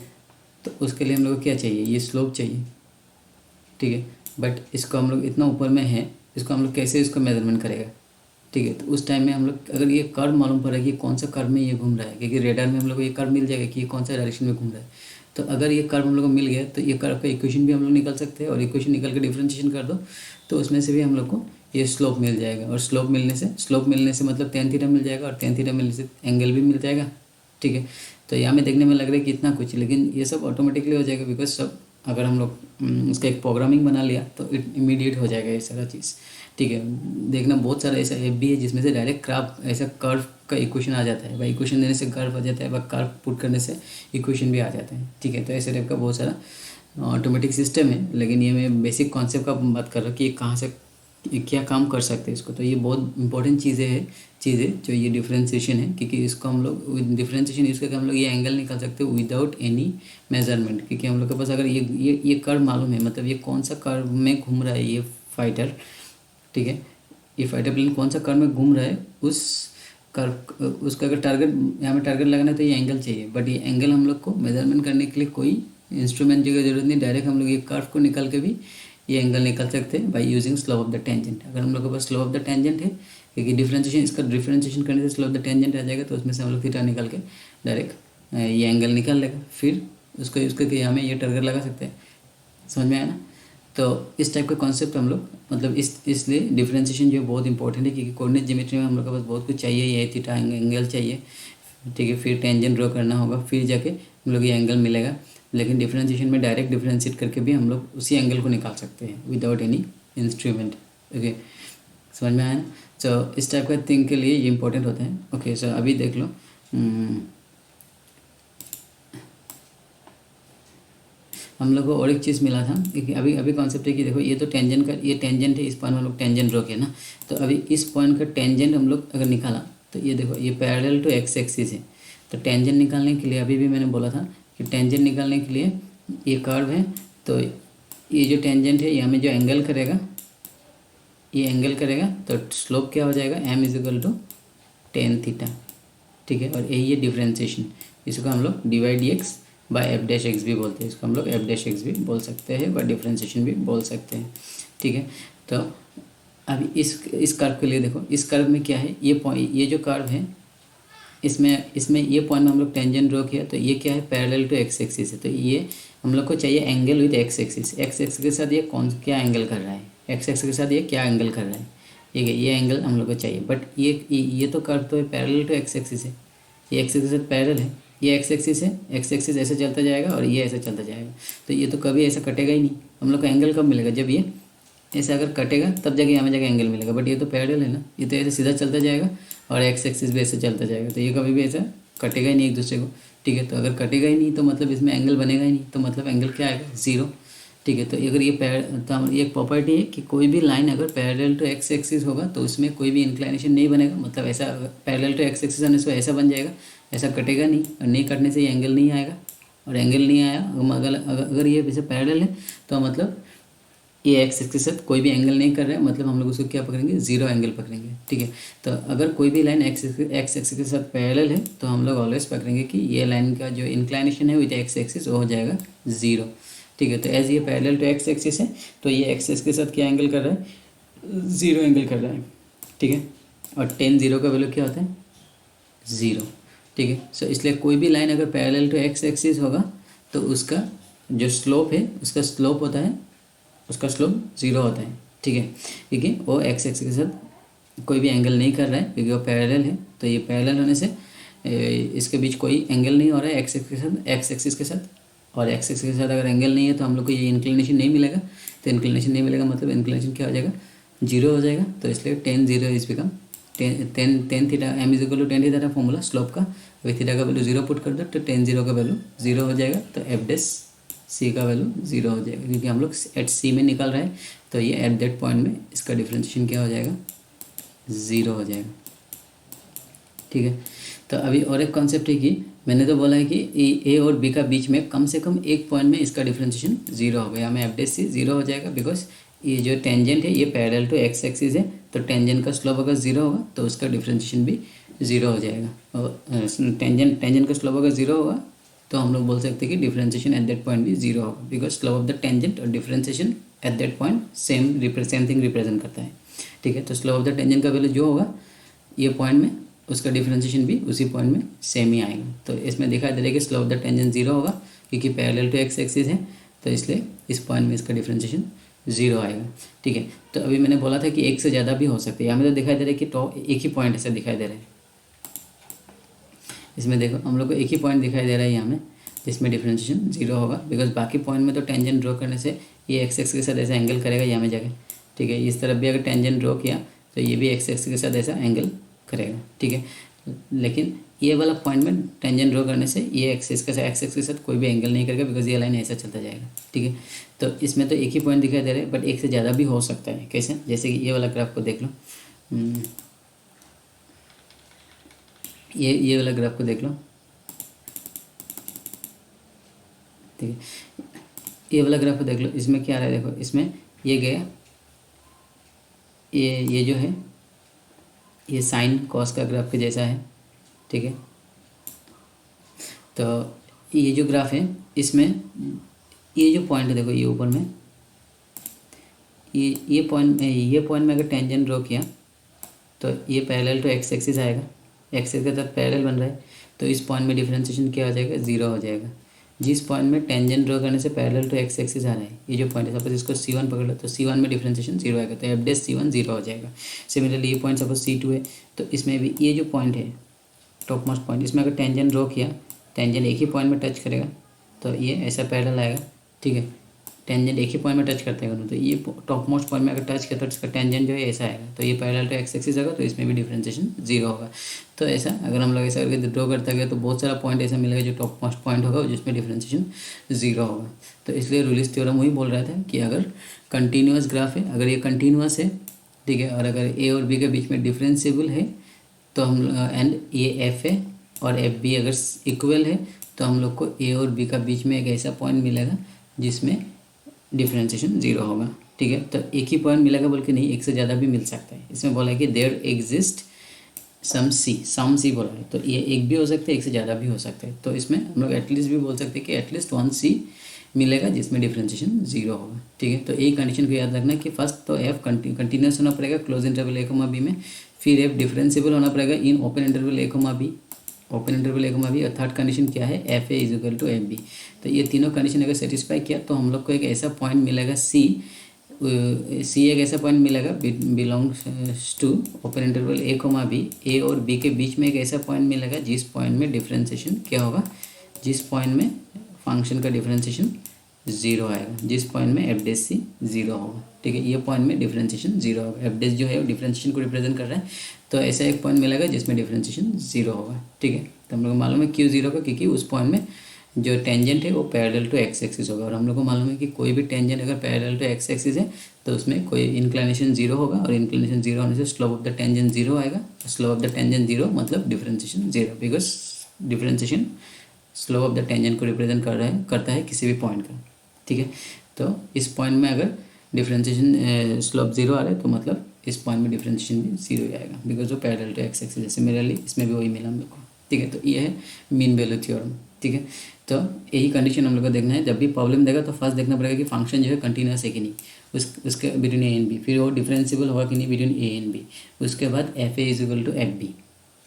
तो उसके लिए हम लोग को क्या चाहिए, ये स्लोप चाहिए, ठीक है। बट इसको हम लोग इतना ऊपर में है, इसको हम लोग कैसे इसको मेजरमेंट करेगा, ठीक है। तो उस टाइम में हम लोग अगर ये कर्व मालूम पड़ा कि कौन सा कर्व में ये घूम रहा है, क्योंकि रेडार में हम लोग को ये कर्व मिल जाएगा कि ये कौन सा डायरेक्शन में घूम रहा है। तो अगर ये कर्व हम लोग को मिल गया तो ये कर्व का इक्वेशन भी हम लोग निकाल सकते हैं, और इक्वेशन निकाल के डिफ्रेंशिएशन कर दो तो उसमें से भी हम लोग को ये स्लोप मिल जाएगा। और स्लोप मिलने से मतलब tan थीटा मिल जाएगा, और tan थीटा मिलने से एंगल भी मिल जाएगा, ठीक है। तो यहाँ में देखने में लग रहा है कि इतना कुछ, लेकिन ये सब ऑटोमेटिकली हो जाएगा, बिकॉज सब अगर हम लोग इसका एक प्रोग्रामिंग बना लिया तो इमीडिएट हो जाएगा ये सारा चीज़, ठीक है। देखना बहुत सारा ऐसा ऐप भी है जिसमें से डायरेक्ट ऐसा कर्व का इक्वेशन आ जाता है, भाई इक्वेशन देने से कर्व आ जाता है, भाई कर्व पुट करने से इक्वेशन भी आ जाता है, ठीक है। तो ऐसे टाइप का बहुत सारा ऑटोमेटिक सिस्टम है, लेकिन ये मैं बेसिक कॉन्सेप्ट का बात कर रहा हूँ कि कहाँ से क्या काम कर सकते हैं इसको। तो ये बहुत इंपॉर्टेंट चीज़ें जो ये डिफ्रेंशिएशन है, क्योंकि इसको हम लोग डिफ्रेंशिएशन यूज़ करके हम लोग ये एंगल निकाल सकते हैं विदाउट एनी मेजरमेंट, क्योंकि हम लोग के पास अगर ये कर्व मालूम है, मतलब ये कौन सा कर्व में घूम रहा है ये फाइटर, ठीक है। ये फाइटर प्लेन कौन सा कर्व में घूम रहा है, उस कर्व उसका अगर यहाँ में टारगेट लगाना है तो ये एंगल चाहिए। बट ये एंगल हम लोग को मेजरमेंट करने के लिए कोई इंस्ट्रूमेंट की ज़रूरत नहीं, डायरेक्ट हम लोग ये कर्व को निकाल के भी ये एंगल निकाल सकते हैं by using slope of the tangent. अगर हम लोग के पास स्लोप ऑफ द टेंजेंट है, क्योंकि डिफरेंशिएशन करने से स्लोप ऑफ द टेंजेंट आ जाएगा, तो उसमें से हम लोग थीटा निकाल के डायरेक्ट ये एंगल निकाल लेगा, फिर उसको यूज़ करके यहाँ में ये टारगेट लगा सकते हैं। समझ में आया ना। तो इस टाइप का कॉन्सेप्ट हम लोग मतलब इसलिए डिफरेंशिएशन जो है बहुत इंपॉर्टेंट है, क्योंकि कोऑर्डिनेट ज्योमेट्री में हम लोग के पास बहुत कुछ चाहिए, ये थीटा एंगल चाहिए, ठीक है। फिर टेंजेंट ड्रॉ करना होगा, फिर जाके हम लोग ये एंगल मिलेगा। लेकिन डिफरेंशिएशन में डायरेक्ट डिफरेंशिएट करके भी हम लोग उसी एंगल को निकाल सकते हैं विदाउट एनी इंस्ट्रूमेंट, ओके। समझ में आया ना। तो इस टाइप का थिंग के लिए ये इंपॉर्टेंट होता है, ओके। सो अभी देख लो, हम लोग को और एक चीज़ मिला था, क्योंकि अभी कॉन्सेप्ट है कि देखो ये तो टेंजेंट का, ये टेंजेंट है, इस पॉइंट में हम लोग टेंजेंट ड्रॉ किया ना। तो अभी इस पॉइंट का टेंजेंट हम लोग अगर निकाला तो ये देखो ये पैरेलल टू एक्स एक्सिस है। तो टेंजेंट निकालने के लिए अभी भी मैंने बोला था कि टेंजेंट निकालने के लिए ये कर्व है, तो ये जो टेंजेंट है यहाँ में जो एंगल करेगा, ये एंगल करेगा, तो स्लोप क्या हो जाएगा, m is equal to tan theta, ठीक है। और यही है डिफ्रेंशिएशन, इसको हम लोग divide x by f dash x भी बोलते हैं, इसको हम लोग एफ डैश एक्स भी बोल सकते हैं, बाय डिफ्रेंशिएशन भी बोल सकते हैं, ठीक है। तो अभी इस कर्व के लिए देखो, इस कर्व में क्या है, ये जो कर्व है इसमें ये पॉइंट में हम लोग टेंजेंट ड्रॉ किया, तो ये क्या है, पैरेलल टू एक्स एक्सिस है। तो ये हम लोग को चाहिए angle with x axis. X axis के साथ ये क्या एंगल कर रहा है, एक्स एक्सिस के साथ ये क्या एंगल कर रहा है, ठीक है। ये एंगल हम लोग को चाहिए। बट ये तो कर्व तो है पैरेलल टू एक्स एक्सिस है, ये एक्स एक्सिस के साथ पैरेलल है, ये एक्स एक्सिस है, एक्स एक्सिस ऐसे चलता जाएगा और ये ऐसे चलता जाएगा। तो ये तो कभी ऐसा कटेगा ही नहीं। हम लोग को एंगल कब मिलेगा, जब ये ऐसे अगर कटेगा तब जाके यहाँ में जाके एंगल मिलेगा। बट ये तो पैरेलल है ना, ये तो ऐसे सीधा चलता जाएगा और एक्स एक्सिस भी ऐसे चलता जाएगा, तो ये कभी भी ऐसा कटेगा ही नहीं एक दूसरे को, ठीक है। तो अगर कटेगा ही नहीं तो मतलब इसमें एंगल बनेगा ही नहीं, तो मतलब एंगल क्या आएगा, ज़ीरो, ठीक है। तो अगर ये एक प्रॉपर्टी है कि कोई भी लाइन अगर पैरेलल टू एक्स एक्सिस होगा तो उसमें कोई भी इंक्लाइनेशन नहीं बनेगा, मतलब ऐसा पैरेलल टू एक्स एक्सिस आने से ऐसा बन जाएगा, ऐसा कटेगा नहीं, और नहीं कटने से ये एंगल नहीं आएगा, और एंगल नहीं आया अगर ये वैसे पैरेलल है तो मतलब ये एक्स के साथ कोई भी एंगल नहीं कर रहा है, मतलब हम लोग उसको क्या पकड़ेंगे, जीरो एंगल पकड़ेंगे, ठीक है। तो अगर कोई भी लाइन एक्स एक्सिस के साथ पैरेलल है तो हम लोग ऑलवेज पकड़ेंगे कि ये लाइन का जो इंक्लाइनेशन है विद एक्स एक्सिस वो हो जाएगा ज़ीरो, ठीक है। तो एज ये पैरेलल टू एक्स एक्सिस है तो ये एक्सिस के साथ क्या एंगल कर रहा है, ज़ीरो एंगल कर रहा है, ठीक है। और टेन ज़ीरो का वैल्यू क्या होता है, ज़ीरो, ठीक है। सो इसलिए कोई भी लाइन अगर पैरेलल टू एक्स एक्सिस होगा तो उसका जो स्लोप है उसका स्लोप ज़ीरो होता है, ठीक है, क्योंकि वो एक्स एक्सिस के साथ कोई भी एंगल नहीं कर रहा है, क्योंकि वो पैरेलल है। तो ये पैरेलल होने से इसके बीच कोई एंगल नहीं हो रहा है एक्स एक्सिस के साथ, और एक्स एक्सिस के साथ अगर एंगल नहीं है तो हम लोग को ये इंक्लिनेशन नहीं मिलेगा। तो इंक्लिनेशन नहीं मिलेगा मतलब इंक्लिनेशन क्या हो जाएगा, जीरो हो जाएगा। तो इसलिए tan zero is become tan theta, m is equal to tan theta था फॉर्मूला स्लोप का, वही थीटा का वैल्यू जीरो पुट कर दो तो टेन जीरो का वैल्यू जीरो हो जाएगा। तो एफ डैश सी का वैल्यू जीरो हो जाएगा, क्योंकि हम लोग एट सी में निकाल रहे हैं। तो ये एट दैट पॉइंट में इसका डिफ्रेंशिएशन क्या हो जाएगा, ज़ीरो हो जाएगा, ठीक है। तो अभी और एक कॉन्सेप्ट है कि मैंने तो बोला है कि ए और बी का बीच में कम से कम एक पॉइंट में इसका डिफ्रेंशिएशन जीरो होगा, यहाँ में एफ डैश सी जीरो हो जाएगा, बिकॉज ये जो टेंजेंट है ये पैरेलल टू एक्स एक्सिस है। तो टेंजेंट का स्लोप अगर जीरो होगा तो उसका डिफ्रेंशिएशन भी ज़ीरो हो जाएगा। और टेंजेंट का स्लोप अगर ज़ीरो होगा तो हम लोग बोल सकते हैं कि डिफरेंशिएशन एट दैट पॉइंट भी ज़ीरो होगा, because slope of the tangent और differentiation at that point same thing represent करता है। ठीक है, तो स्लोप ऑफ द टेंजेंट का वैल्यू जो होगा ये पॉइंट में, उसका डिफरेंशिएशन भी उसी पॉइंट में सेम ही आएगा। तो इसमें दिखाई दे रहा है कि slope of the tangent zero होगा, क्योंकि पैरेलल टू एक्स एक्सिस है, तो इसलिए इस पॉइंट में इसका डिफरेंशिएशन ज़ीरो आएगा। ठीक है, तो अभी मैंने बोला था कि एक से ज़्यादा भी हो सकते हैं। यहाँ में तो दिखाई दे रहा है कि टॉप एक ही पॉइंट ऐसा दिखाई दे रहा है। इसमें देखो हम लोग को एक ही पॉइंट दिखाई दे रहा है यहाँ में, जिसमें डिफरेंशिएशन ज़ीरो होगा, बिकॉज बाकी पॉइंट में तो टेंजेंट ड्रॉ करने से ये एक्स एक्सिस के साथ ऐसा एंगल करेगा यहाँ में जाके। ठीक है, इस तरफ भी अगर टेंजेंट ड्रॉ किया तो ये भी एक्स एक्सिस के साथ ऐसा एंगल करेगा। ठीक है, लेकिन ये वाला पॉइंट में टेंजेंट ड्रॉ करने से ये एक्स एक्सिस के साथ कोई भी एंगल नहीं करेगा, बिकॉज ये लाइन ऐसा चलता जाएगा। ठीक है, तो इसमें तो एक ही पॉइंट दिखाई दे रहा है, बट एक से ज़्यादा भी हो सकता है। कैसे? जैसे कि ये वाला ग्राफ को देख लो, ये वाला ग्राफ को देख लो। ठीक है, ये वाला ग्राफ को देख लो, इसमें क्या आ रहा है, देखो इसमें ये गया, ये जो है ये साइन कॉस का ग्राफ के जैसा है। ठीक है, तो ये जो ग्राफ है इसमें ये जो पॉइंट है, देखो ये ऊपर में ये पॉइंट में अगर टेंजेंट ड्रॉ किया तो ये पैरेलल टू एक्स एक्सिस आएगा, एक्सिस के साथ पैरेलल बन रहा है, तो इस पॉइंट में डिफरेंशिएशन क्या हो जाएगा, ज़ीरो हो जाएगा। जिस पॉइंट में टेंजेंट ड्रॉ करने से पैरेलल टू एक्स एक्सिस आ रहा है, ये जो पॉइंट है, सपोज इसको C1 पकड़ लो, तो C1 में डिफरेंशिएशन जीरो आएगा, तो एफ डैश C1 जीरो हो जाएगा। सिमिलरली ये पॉइंट सपोज C2 है, तो इसमें भी ये जो पॉइंट है टॉप मोस्ट पॉइंट, इसमें अगर टेंजेंट ड्रॉ किया, टेंजेंट एक ही पॉइंट में टच करेगा तो ये ऐसा पैरेलल आएगा। ठीक है, टेंजेंट एक ही पॉइंट में टच करते हैं तो ये टॉप मोस्ट पॉइंट में अगर टच किया तो इसका टेंजेंट जो है ऐसा आएगा, तो ये पैरेलल टू एक्स एक्सिस होगा, तो इसमें भी डिफरेंशिएशन जीरो होगा। तो ऐसा अगर हम लोग ऐसा करके ड्रॉ करते गए तो बहुत सारा पॉइंट ऐसा मिलेगा जो टॉप मोस्ट पॉइंट होगा जिसमें डिफरेंशिएशन जीरो होगा। तो इसलिए रूलिस थ्योरम वही बोल रहा था कि अगर कंटिन्यूस ग्राफ है, अगर ये कंटिन्यूस है, ठीक है, और अगर ए और बी के बीच में डिफरेंशिएबल है तो हम एंड ये एफ है और एफ बी अगर इक्वल है तो हम लोग को ए और बी का बीच में एक ऐसा पॉइंट मिलेगा जिसमें डिफरेंशिएशन जीरो होगा। ठीक है, तो एक ही पॉइंट मिलेगा बल्कि नहीं, एक से ज़्यादा भी मिल सकता है। इसमें बोला है कि देयर एग्जिस्ट सम सी बोला है, तो ये एक भी हो सकता है, एक से ज़्यादा भी हो सकता है। तो इसमें हम लोग एटलीस्ट भी बोल सकते हैं कि एटलीस्ट 1 C मिलेगा जिसमें डिफरेंशिएशन जीरो होगा। ठीक है, तो एक कंडीशन को याद रखना कि फर्स्ट तो एफ कंटिन्यूस होना पड़ेगा क्लोज इंटरवल ए बी में, फिर एफ डिफरेंशिएबल होना पड़ेगा in open interval a b, open interval a b, और थर्ड कंडीशन क्या है, f a is equal to f b. तो ये तीनों कंडीशन अगर सेटिस्फाई किया तो हम लोग को एक ऐसा पॉइंट मिलेगा सी एक ऐसा पॉइंट मिलेगा belongs to open interval a b, a और बी के बीच में एक ऐसा पॉइंट मिलेगा जिस पॉइंट में डिफरेंशिएशन क्या होगा, जिस पॉइंट में फंक्शन का डिफरेंशिएशन जीरो आएगा, जिस पॉइंट में एफ डैश सी जीरो होगा। ठीक है, ये पॉइंट में डिफरेंशिएशन जीरो होगा, एफ डैश जो है वो डिफरेंशिएशन को रिप्रेजेंट कर रहा है, तो ऐसा एक पॉइंट मिलेगा जिसमें डिफरेंशिएशन जीरो होगा। ठीक है, तो हम लोग को मालूम है क्यों जीरो होगा, क्योंकि उस पॉइंट में जो टेंजेंट है वो पैरेलल टू एक्स एक्सिस होगा, और हम लोग को मालूम है कि कोई भी टेंजेंट अगर पैरेलल टू एक्स एक्सिस है तो उसमें कोई इंक्लिनेशन जीरो होगा, और इंक्लिनेशन जीरो होने से slope of the tangent zero आएगा। Slope of the tangent zero मतलब differentiation zero, because differentiation slope of the tangent को रिप्रेजेंट करता है किसी भी पॉइंट का। ठीक है, तो इस पॉइंट में अगर डिफरेंशिएशन स्लोप जीरो आ रहा है तो मतलब इस पॉइंट में डिफरेंशिएशन भी जीरो ही आएगा, बिकॉज वो पैरेलल टू एक्स एक्सिस है। सिमिलरली इसमें भी वही मिला हम लोग को। ठीक है, तो ये है मीन वैल्यू थ्योरम। ठीक है, तो यही कंडीशन हम लोग को देखना है। जब भी प्रॉब्लम देगा तो फर्स्ट देखना पड़ेगा कि फंक्शन जो है कंटिन्यूस है कि नहीं, उसके बिटवीन ए एंड बी, फिर वो डिफरेंशिएबल होगा कि नहीं बिटवीन ए एंड बी, उसके बाद f a is equal to f b.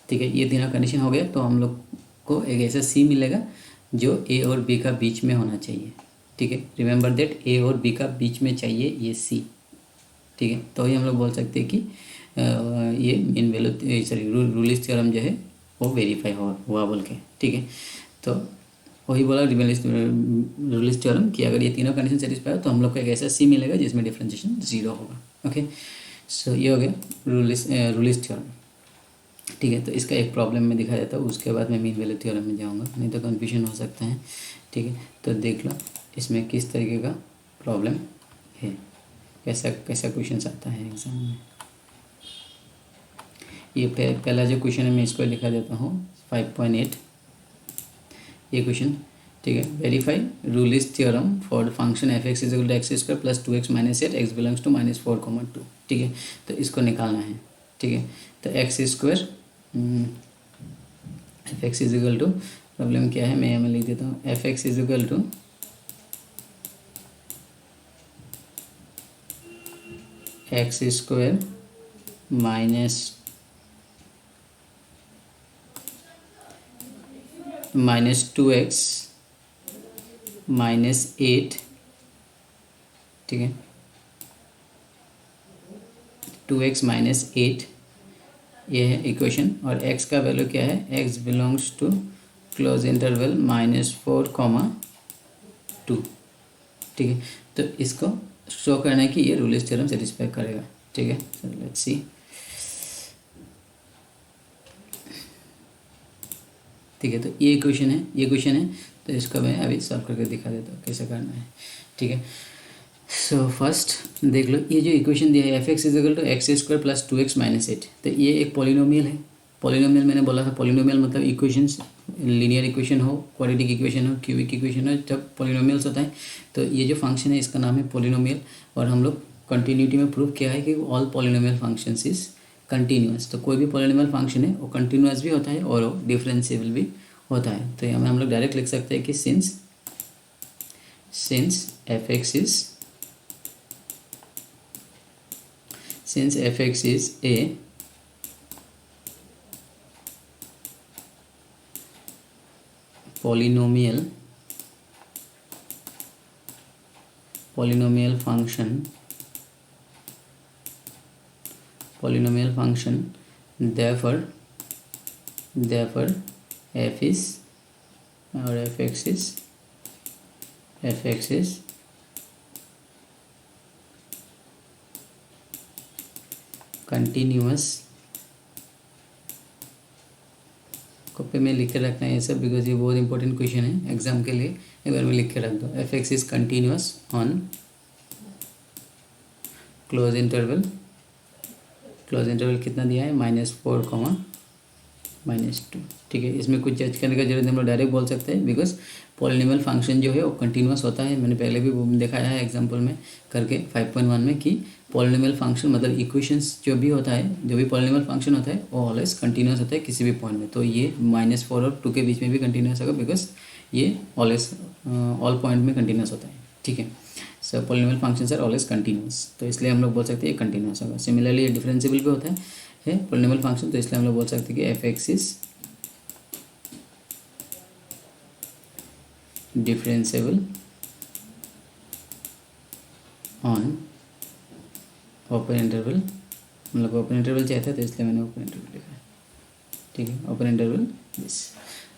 ठीक है, ये तीनों कंडीशन हो गया तो हम लोग को एक ऐसा सी मिलेगा जो ए और बी का बीच में होना चाहिए। ठीक है, रिमेंबर दैट ए और बी का बीच में चाहिए ये सी। ठीक है, तो ही हम लोग बोल सकते हैं कि ये mean value sorry Rolle's theorem जो है वो वेरीफाई हुआ बोल के। ठीक है, तो वही बोला रूलिस थ्योरम कि अगर ये तीनों कंडीशन सेटिस्फाई हो तो हम लोग को एक ऐसा सी मिलेगा जिसमें डिफरेंशिएशन जीरो होगा। ओके, सो ये हो गया रूलिस थ्योरम। ठीक है, तो इसका एक प्रॉब्लम में दिखा देता हूँ, उसके बाद मैं मीन वैल्यू थ्योरम में जाऊँगा, नहीं तो कन्फ्यूजन हो सकता है। ठीक है, तो देख लो इसमें किस तरीके का प्रॉब्लम है, कैसा कैसा क्वेश्चन आता है एग्जाम में। ये पहला जो क्वेश्चन है मैं इसको लिखा देता हूँ 5.8 ये क्वेश्चन। ठीक है, verify Rolle's theorem for the function f x is equal to x square plus 2x minus 8 x belongs to -4, 2। ठीक है, तो इसको निकालना है। ठीक है, तो x square f x is equal to, problem क्या है मैं यहाँ में लिख देता हूँ, f x is equal to x square minus 2x -8, ठीक है, 2x -8 ये है इक्वेशन। और x का वैल्यू क्या है, x belongs to close interval -4, ठीक है। तो इसको शो करना है कि ये रूलिस थ्योरम सेटिस्फाई करेगा, ठीक है। सो लेट्स सी, ठीक है। तो ये क्वेश्चन है, तो इसको मैं अभी सॉल्व करके दिखा देता हूँ कैसे करना है, ठीक है। सो फर्स्ट देख लो, ये जो इक्वेशन दिया है f x is equal to x square plus 2x -8, तो ये एक पॉलिनोमियल है। पॉलिनोमियल मैंने बोला था, पॉलिनोमियल मतलब इक्वेशंस, लीनियर इक्वेशन हो, क्वाड्रेटिक इक्वेशन हो, क्यूबिक इक्वेशन हो, जब पॉलिनोमियल्स होता है तो ये जो फंक्शन है इसका नाम है पॉलिनोमियल। और हम लोग कंटिन्यूटी में प्रूव किया है कि all polynomial functions is continuous. तो कोई भी पॉलिनोमियल फंक्शन है वो कंटिन्यूअस भी होता है और वो डिफरेंशिएबल भी होता है। तो यहाँ में हम लोग डायरेक्ट लिख सकते हैं कि since F x is a polynomial function, therefore f x is continuous. Copy में लिख के रखना है ये सब, बिकॉज ये बहुत इंपॉर्टेंट क्वेश्चन है एग्जाम के लिए, एक बार में लिख के रख दो। F x is continuous on close interval कितना दिया है, -4, -2, ठीक है। इसमें कुछ जज करने का जरूरत नहीं, हम लोग डायरेक्ट बोल सकते हैं, बिकॉज पॉलिनोमियल फंक्शन जो है वो कंटिन्यूअस होता है। मैंने पहले भी दिखाया है एग्जाम्पल में करके 5.1 में कि पॉलिनोमियल फंक्शन मतलब इक्वेशंस जो भी होता है, जो भी पॉलिनोमियल फंक्शन होता है वो ऑलवेज कंटिन्यूअस होता है किसी भी पॉइंट में। तो ये -4 और 2 के बीच में भी कंटिन्यूअस होगा, बिकॉज ये ऑलवेज ऑल पॉइंट में कंटिन्यूअस होता है, ठीक है। So polynomial functions are always continuous, तो इसलिए हम लोग बोल सकते हैं ये कंटिन्यूअस होगा। सिमिलरली ये डिफरेंशिएबल भी होता है पॉलिनोमियल फंक्शन, तो इसलिए हम लोग बोल सकते हैं कि F x is differentiable on open interval. हम लोग ओपन इंटरवल चाहते हैं तो इसलिए मैंने ओपन इंटरवल लिखा है, ठीक है, open interval this,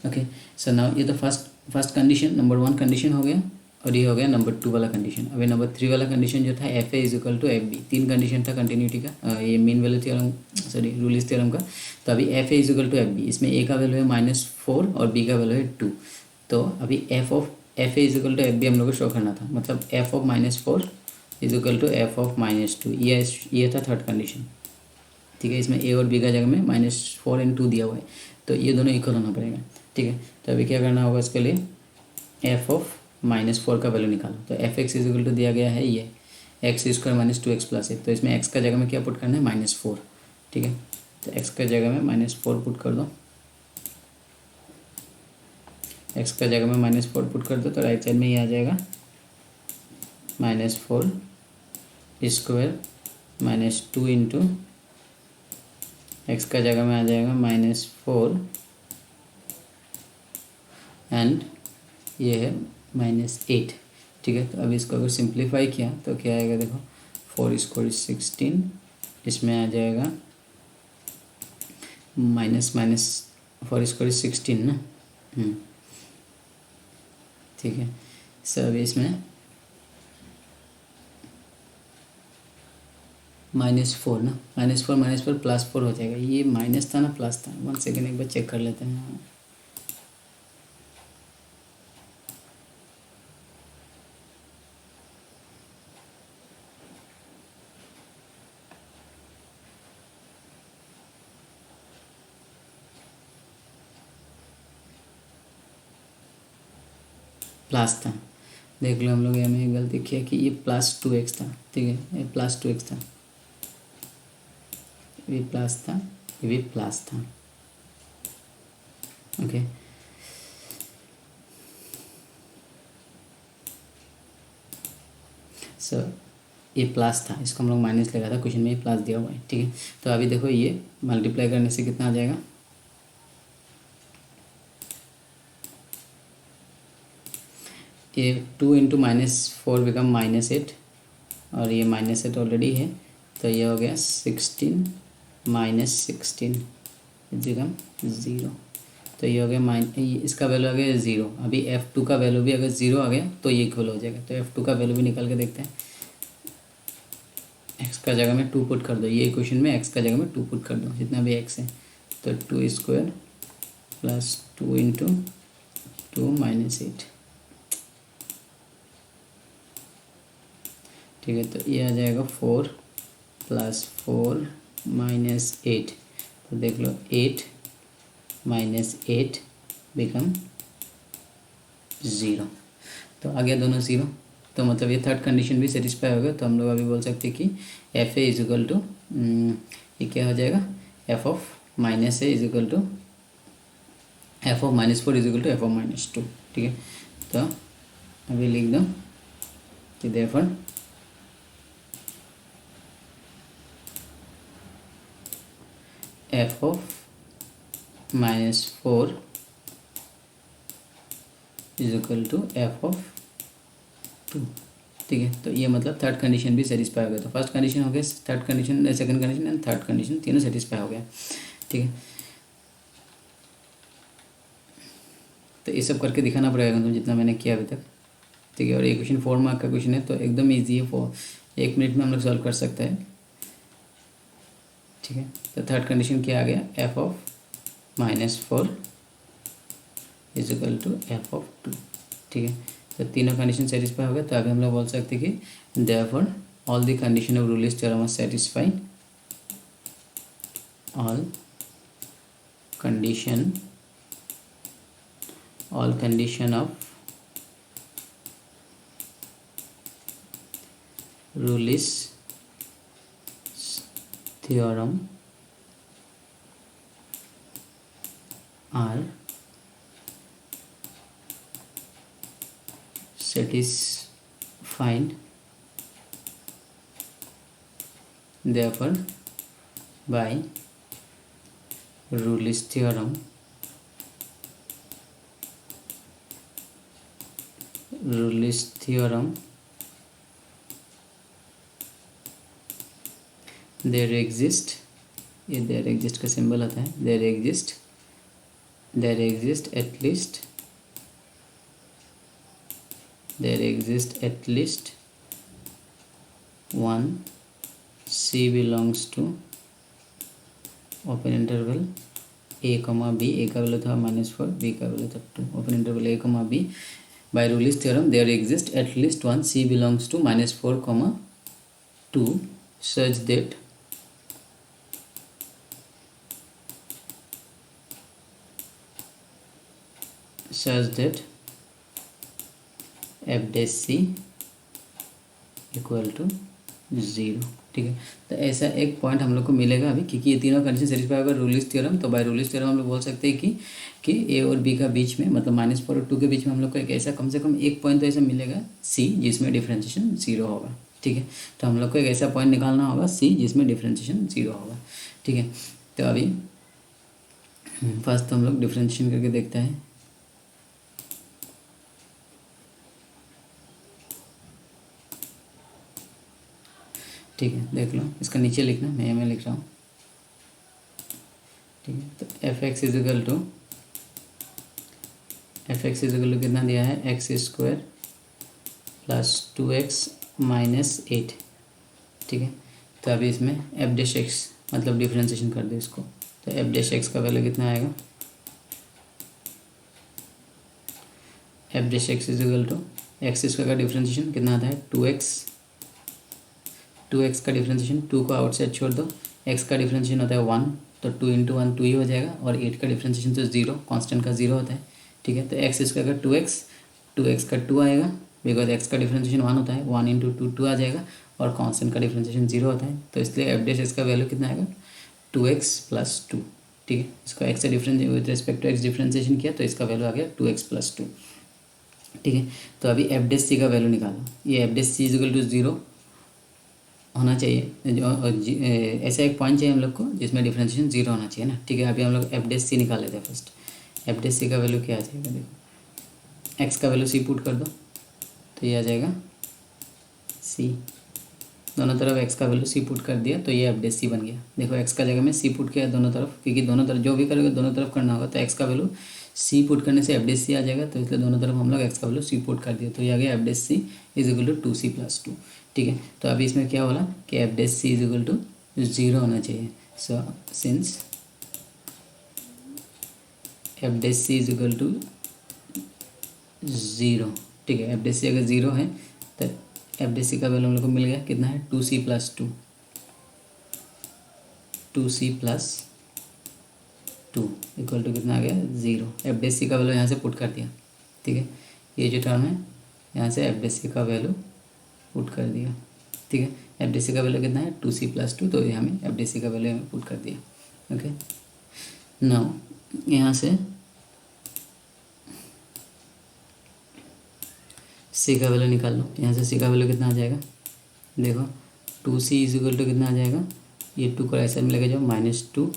okay. So now ये तो फर्स्ट कंडीशन, नंबर 1 कंडीशन हो गया, और ये हो गया नंबर 2 वाला कंडीशन। अभी नंबर 3 वाला कंडीशन जो था f a is equal to f b, 3 condition था कंटिन्यूटी का, ये mean value theorem, sorry Rolle's theorem का। तो अभी f a is equal to f b, इसमें ए का वैल्यू है -4 और बी का वैल्यू है 2। तो अभी f a is equal to f b हम लोग को शो करना था, मतलब f of -4 is equal to f of -2, ये था थर्ड कंडीशन, ठीक है। इसमें ए और बी का जगह में -4 और 2 दिया हुआ है, तो ये दोनों इक्वल होना पड़ेगा, ठीक है। तो अभी क्या करना होगा इसके लिए, एफ ऑफ -4 का वैल्यू निकालो। तो f x is equal to दिया गया है ये एक्स स्क्वायर -2x प्लस 1, तो इसमें एक्स का जगह में क्या पुट करना है, -4, ठीक है। तो एक्स का जगह में -4 पुट कर दो, एक्स का जगह में -4 पुट कर दो, तो राइट साइड में ये आ जाएगा -4 स्क्वायर -2 इंटू एक्स का जगह में आ जाएगा -4 एंड ये है -8, ठीक है। तो अब इसको अगर सिंप्लीफाई किया तो क्या आएगा, देखो 4 स्क्वायर 16, इसमें आ जाएगा -4 स्क्वायर 16 ना, ठीक है। सब इसमें -4 ना, -4 +4 हो जाएगा, ये माइनस था ना प्लस था, 1 सेकेंड एक बार चेक कर लेते हैं। प्लस था, देख लो हम लोग यहाँ में गलती किया कि ये +2x था, ठीक है, ये +2x था, ये प्लस था, ये भी प्लस था, ओके। सर ये प्लस था, इसको हम लोग माइनस लगा था, क्वेश्चन में ये प्लस दिया हुआ है, ठीक है। तो अभी देखो ये मल्टीप्लाई करने से कितना आ जाएगा, ये 2 इंटू -4 बिकम -8, और ये -8 ऑलरेडी है, तो ये हो गया 16 -16 बिकम 0। तो ये हो गया इसका वैल्यू आ गया 0। अभी F2 का वैल्यू भी अगर 0 आ गया तो ये इक्वल हो जाएगा। तो F2 का वैल्यू भी निकाल के देखते हैं। x का जगह में 2 पुट कर दो, ये क्वेश्चन में x का जगह में 2 पुट कर दो, जितना भी x है। तो 2 स्क्वायर प्लस 2 इंटू 2 -8, ठीक है। तो ये आ जाएगा 4 प्लस 4 -8, तो देख लो 8 -8 बिकम 0। तो आ गया दोनों 0, तो मतलब ये थर्ड कंडीशन भी सेटिस्फाई हो गया। तो हम लोग अभी बोल सकते हैं कि f a is equal to, ये क्या हो जाएगा, f of minus a is equal to f of -4 is equal to f of -2, ठीक है। तो अभी लिख दो कि therefore f of -4 is equal to f of 2, ठीक है। तो ये मतलब थर्ड कंडीशन भी सेटिस्फाई हो गया। तो फर्स्ट कंडीशन हो गया, third condition, second condition and third condition तीनों सेटिस्फाई हो गया, ठीक है। तो ये सब करके दिखाना पड़ेगा तुम, जितना मैंने किया अभी तक, ठीक है। और ये क्वेश्चन 4 मार्क का क्वेश्चन है, तो एकदम ईजी है, 1 मिनट में हम लोग सॉल्व कर सकते हैं, ठीक है। तो थर्ड कंडीशन क्या आ गया, f of -4 is equal to f of 2, ठीक है। तो तीनों कंडीशन सेटिस्फाई हो गए। तो अभी हम लोग बोल सकते हैं कि therefore all the condition of Rolle's theorem are satisfied, all condition of Rolle's theorem are satisfied, therefore by Rayleigh's theorem there exist, ये there exist का सिंबल आता है, there exist at least one C belongs to open interval a comma b, a का value था -4, b का value था 2, open interval a comma b, by Rayleigh's theorem there exists at least one C belongs to -4, 2 such that f dash c equal to 0, ठीक है। तो ऐसा एक point हम लोग को मिलेगा अभी, क्योंकि ये तीनों कंडीशन सेटिस्फाई होगा रूलिस थ्योरम। तो बाय रूलिस थ्योरम हम लोग बोल सकते हैं कि ए और बी का बीच में, मतलब -4 और 2 के बीच में हम लोग को एक ऐसा कम से कम एक पॉइंट तो ऐसा मिलेगा सी जिसमें डिफ्रेंशिएशन 0 होगा, ठीक है। तो हम लोग को एक ऐसा पॉइंट निकालना होगा सी जिसमें डिफ्रेंशिएशन 0 होगा, ठीक है। तो अभी फर्स्ट हम लोग डिफ्रेंशिएशन करके देखते हैं। ठीक है, देख लो, इसका नीचे लिखना, मैं लिख रहा हूँ, ठीक है। तो f x is equal to कितना दिया है, x² प्लस 2x -8, ठीक है। तो अभी इसमें एफ डैश एक्स मतलब डिफ्रेंशिएशन कर दो इसको। तो एफ डैश एक्स का वैल्यू कितना आएगा, f dash x is equal to x² का डिफ्रेंशिएशन कितना आता है, 2x का डिफ्रेंशिएशन, 2 को आउटसाइड छोड़ दो, x का डिफ्रेंशिएशन होता है 1, तो 2 इंटू 1 2 ही हो जाएगा, और 8 का डिफ्रेंशिएशन तो 0, कांस्टेंट का 0 होता है, ठीक है। तो x² का 2x का 2 आएगा, बिकॉज x का डिफ्रेंशिएशन 1 होता है, 1 इंटू 2 2 आ जाएगा, और कांस्टेंट का डिफ्रेंशिएशन 0 होता है। तो इसलिए एफ डैश एक्स का वैल्यू कितना आएगा, 2x प्लस 2, ठीक है, इसको x से difference with respect to x differentiation किया तो इसका वैल्यू आ गया 2x+2। ठीक है, तो अभी एफ डेस सी का वैल्यू निकालो। ये f dash c is equal to 0 होना चाहिए, ऐसा एक पॉइंट चाहिए हम लोग को जिसमें डिफरेंशिएशन 0 होना चाहिए ना। ठीक है, अभी हम लोग एफ डेस सी निकाल लेते हैं फर्स्ट। एफ डेस सी का वैल्यू क्या आ जाएगा, देखो एक्स का वैल्यू सी पुट कर दो तो ये आ जाएगा सी। दोनों तरफ एक्स का वैल्यू सी पुट कर दिया तो ये एफ डेस सी बन गया। देखो एक्स का जगह में सी पुट किया दोनों तरफ, क्योंकि दोनों तरफ जो भी करोगे दोनों तरफ करना होगा, तो एक्स का वैल्यू सी पुट करने से एफ डेस सी आ जाएगा, तो इसलिए दोनों तरफ हम लोग एक्स का वैल्यू सी पुट कर दिया तो ये आ गया f dash c is equal to 2c+2। ठीक है, तो अभी इसमें क्या बोला कि f dash c is equal to 0 होना चाहिए। So since f dash c is equal to 0, ठीक है, एफ डेस सी अगर 0 है तो एफ डेस सी का वैल्यू हम लोग को मिल गया कितना है 2c+2, 2c+2 इक्वल टू कितना आ गया 0। एफ डेस सी का वैल्यू यहाँ से पुट कर दिया। ठीक है, ये जो टर्म है यहाँ से एफ डेस सी का वैल्यू पुट कर दिया। ठीक है, एफ डेस सी का वैल्यू कितना है 2c+2, तो ये हमें एफ डेस सी का वैल्यू हमें पुट कर दिया। ओके, नाउ यहाँ से सी का वैल्यू निकाल लो। यहाँ से सी का वैल्यू कितना आ जाएगा, देखो 2c इज इक्वल टू कितना आ जाएगा, ये 2 को ऐसे में लेके जाओ -2,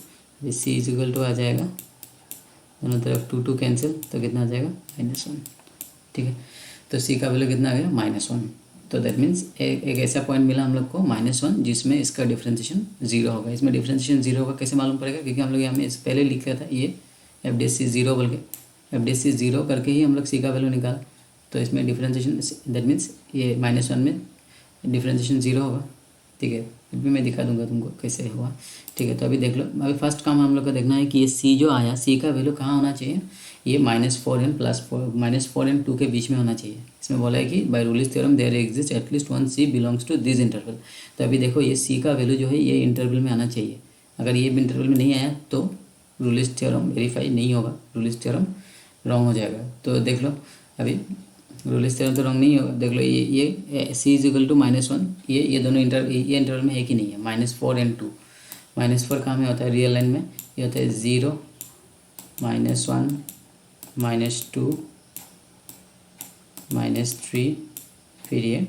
ये सी इज इक्वल टू आ जाएगा दोनों तरफ 2 कैंसिल तो कितना आ जाएगा -1। ठीक है, तो सी का वैल्यू कितना आ गया -1। तो दैट मीन्स एक ऐसा पॉइंट मिला हम लोग को -1 जिसमें इसका डिफरेंशिएशन 0 होगा। इसमें डिफरेंशिएशन 0 होगा कैसे मालूम पड़ेगा, क्योंकि हम लोग यहाँ में इस पहले लिख लिया था ये एफ डेस सी 0 बोल के, एफ डेस सी 0 करके ही हम लोग सी का वैल्यू निकाला। तो इसमें डिफरेंशिएशन दैट मीन्स ये -1 में डिफरेंशिएशन 0 होगा। ठीक है, फिर भी मैं दिखा दूंगा तुमको कैसे हुआ। ठीक है, तो अभी देख लो, अभी फर्स्ट काम हम लोग को देखना है कि ये सी जो आया, सी का वैल्यू कहाँ होना चाहिए, ये -4n + 4n 2 के बीच में होना चाहिए। इसमें बोला है कि by Rolle's theorem there exist at least one c belongs to this interval. तो अभी देखो ये सी का वैल्यू जो है ये इंटरवल में आना चाहिए। अगर ये इंटरवल में नहीं आया तो रूलिस थ्योरम वेरीफाई नहीं होगा, रूलिस थ्योरम रॉन्ग हो जाएगा। तो देख लो अभी रूलिस थ्योरम तो रॉन्ग नहीं होगा। देख लो ये सी इज इक्वल टू -1, ये दोनों ये इंटरवल में है कि नहीं है, -4n 2। -4 कहाँ में होता है रियल लाइन में, ये होता है 0 -1 -2 -3, फिर ये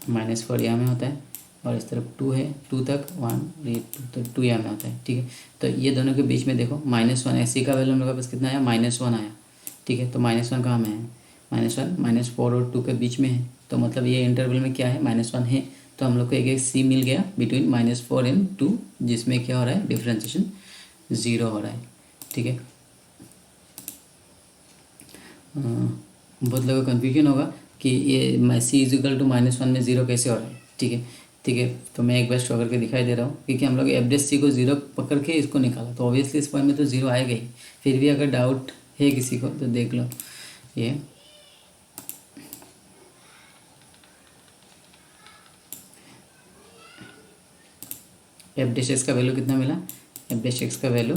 -4 यहाँ में होता है और इस तरफ 2 है, 2 तक 1, ये 2 तक 2 यहाँ में होता है। ठीक है, तो ये दोनों के बीच में देखो -1 है, सी का वैल्यू हम लोग के पास कितना आया -1 आया। ठीक है, तो -1 कहाँ में है, -1 -4 और 2 के बीच में है, तो मतलब ये इंटरवल में क्या है -1 है। तो हम लोग को एक सी मिल गया बिटवीन -4 एंड 2, जिसमें क्या हो रहा है डिफरेंशिएशन 0 हो रहा है। ठीक है, बहुत लोगों को कन्फ्यूजन होगा कि ये सी इज इक्वल टू -1 में 0 कैसे हो रहा है। ठीक है, ठीक है, तो मैं एक बार शो करके दिखाई दे रहा हूँ, क्योंकि हम लोग एफ डेस सी को 0 पकड़ के इसको निकाला, तो ऑब्वियसली इस पॉइंट में तो 0 आएगा ही। फिर भी अगर डाउट है किसी को तो देख लो, ये एफ डेश एक्स का वैल्यू कितना मिला, एफ डेश एक्स का वैल्यू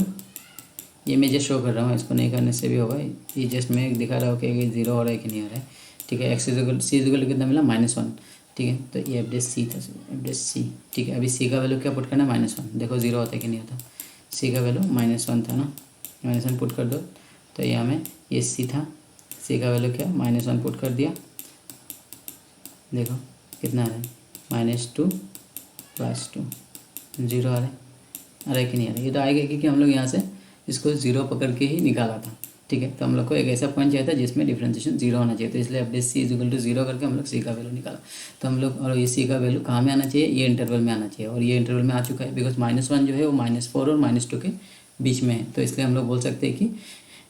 ये मैं जस्ट शो कर रहा हूँ, इसको नहीं करने से भी होगा, ये जस्ट मैं दिखा रहा हूँ कि 0 हो रहा है कि नहीं हो रहा है। ठीक है, एक्स इक्वल सी इक्वल कितना मिला -1। ठीक है, तो ये एफ डेश सी था, एफ डेश सी। ठीक है, अभी सी का वैल्यू क्या पुट करना है -1, देखो 0 होता है कि नहीं होता, सी का वैल्यू -1 था ना, -1 पुट कर दो तो यहाँ में ये सी था, सी का वैल्यू क्या -1 पुट कर दिया, देखो कितना आ रहा है -2 + 2, 0 आ रहा है कि नहीं आ रहा है, ये तो आएगा क्योंकि हम लोग यहाँ से इसको 0 पकड़ के ही निकाला था। ठीक है, तो हम लोग को एक ऐसा पॉइंट चाहिए था जिसमें डिफरेंशिएशन 0 होना चाहिए, तो इसलिए f dash c is equal to 0 करके हम लोग सी का वैल्यू निकाला। तो हम लोग, और ये सी का वैल्यू कहाँ में आना चाहिए, ये इंटरवल में आना चाहिए, और ये इंटरवल में आ चुका है, बिकॉज -1 जो है वो -4 और -2 के बीच में है। तो इसलिए हम लोग बोल सकते हैं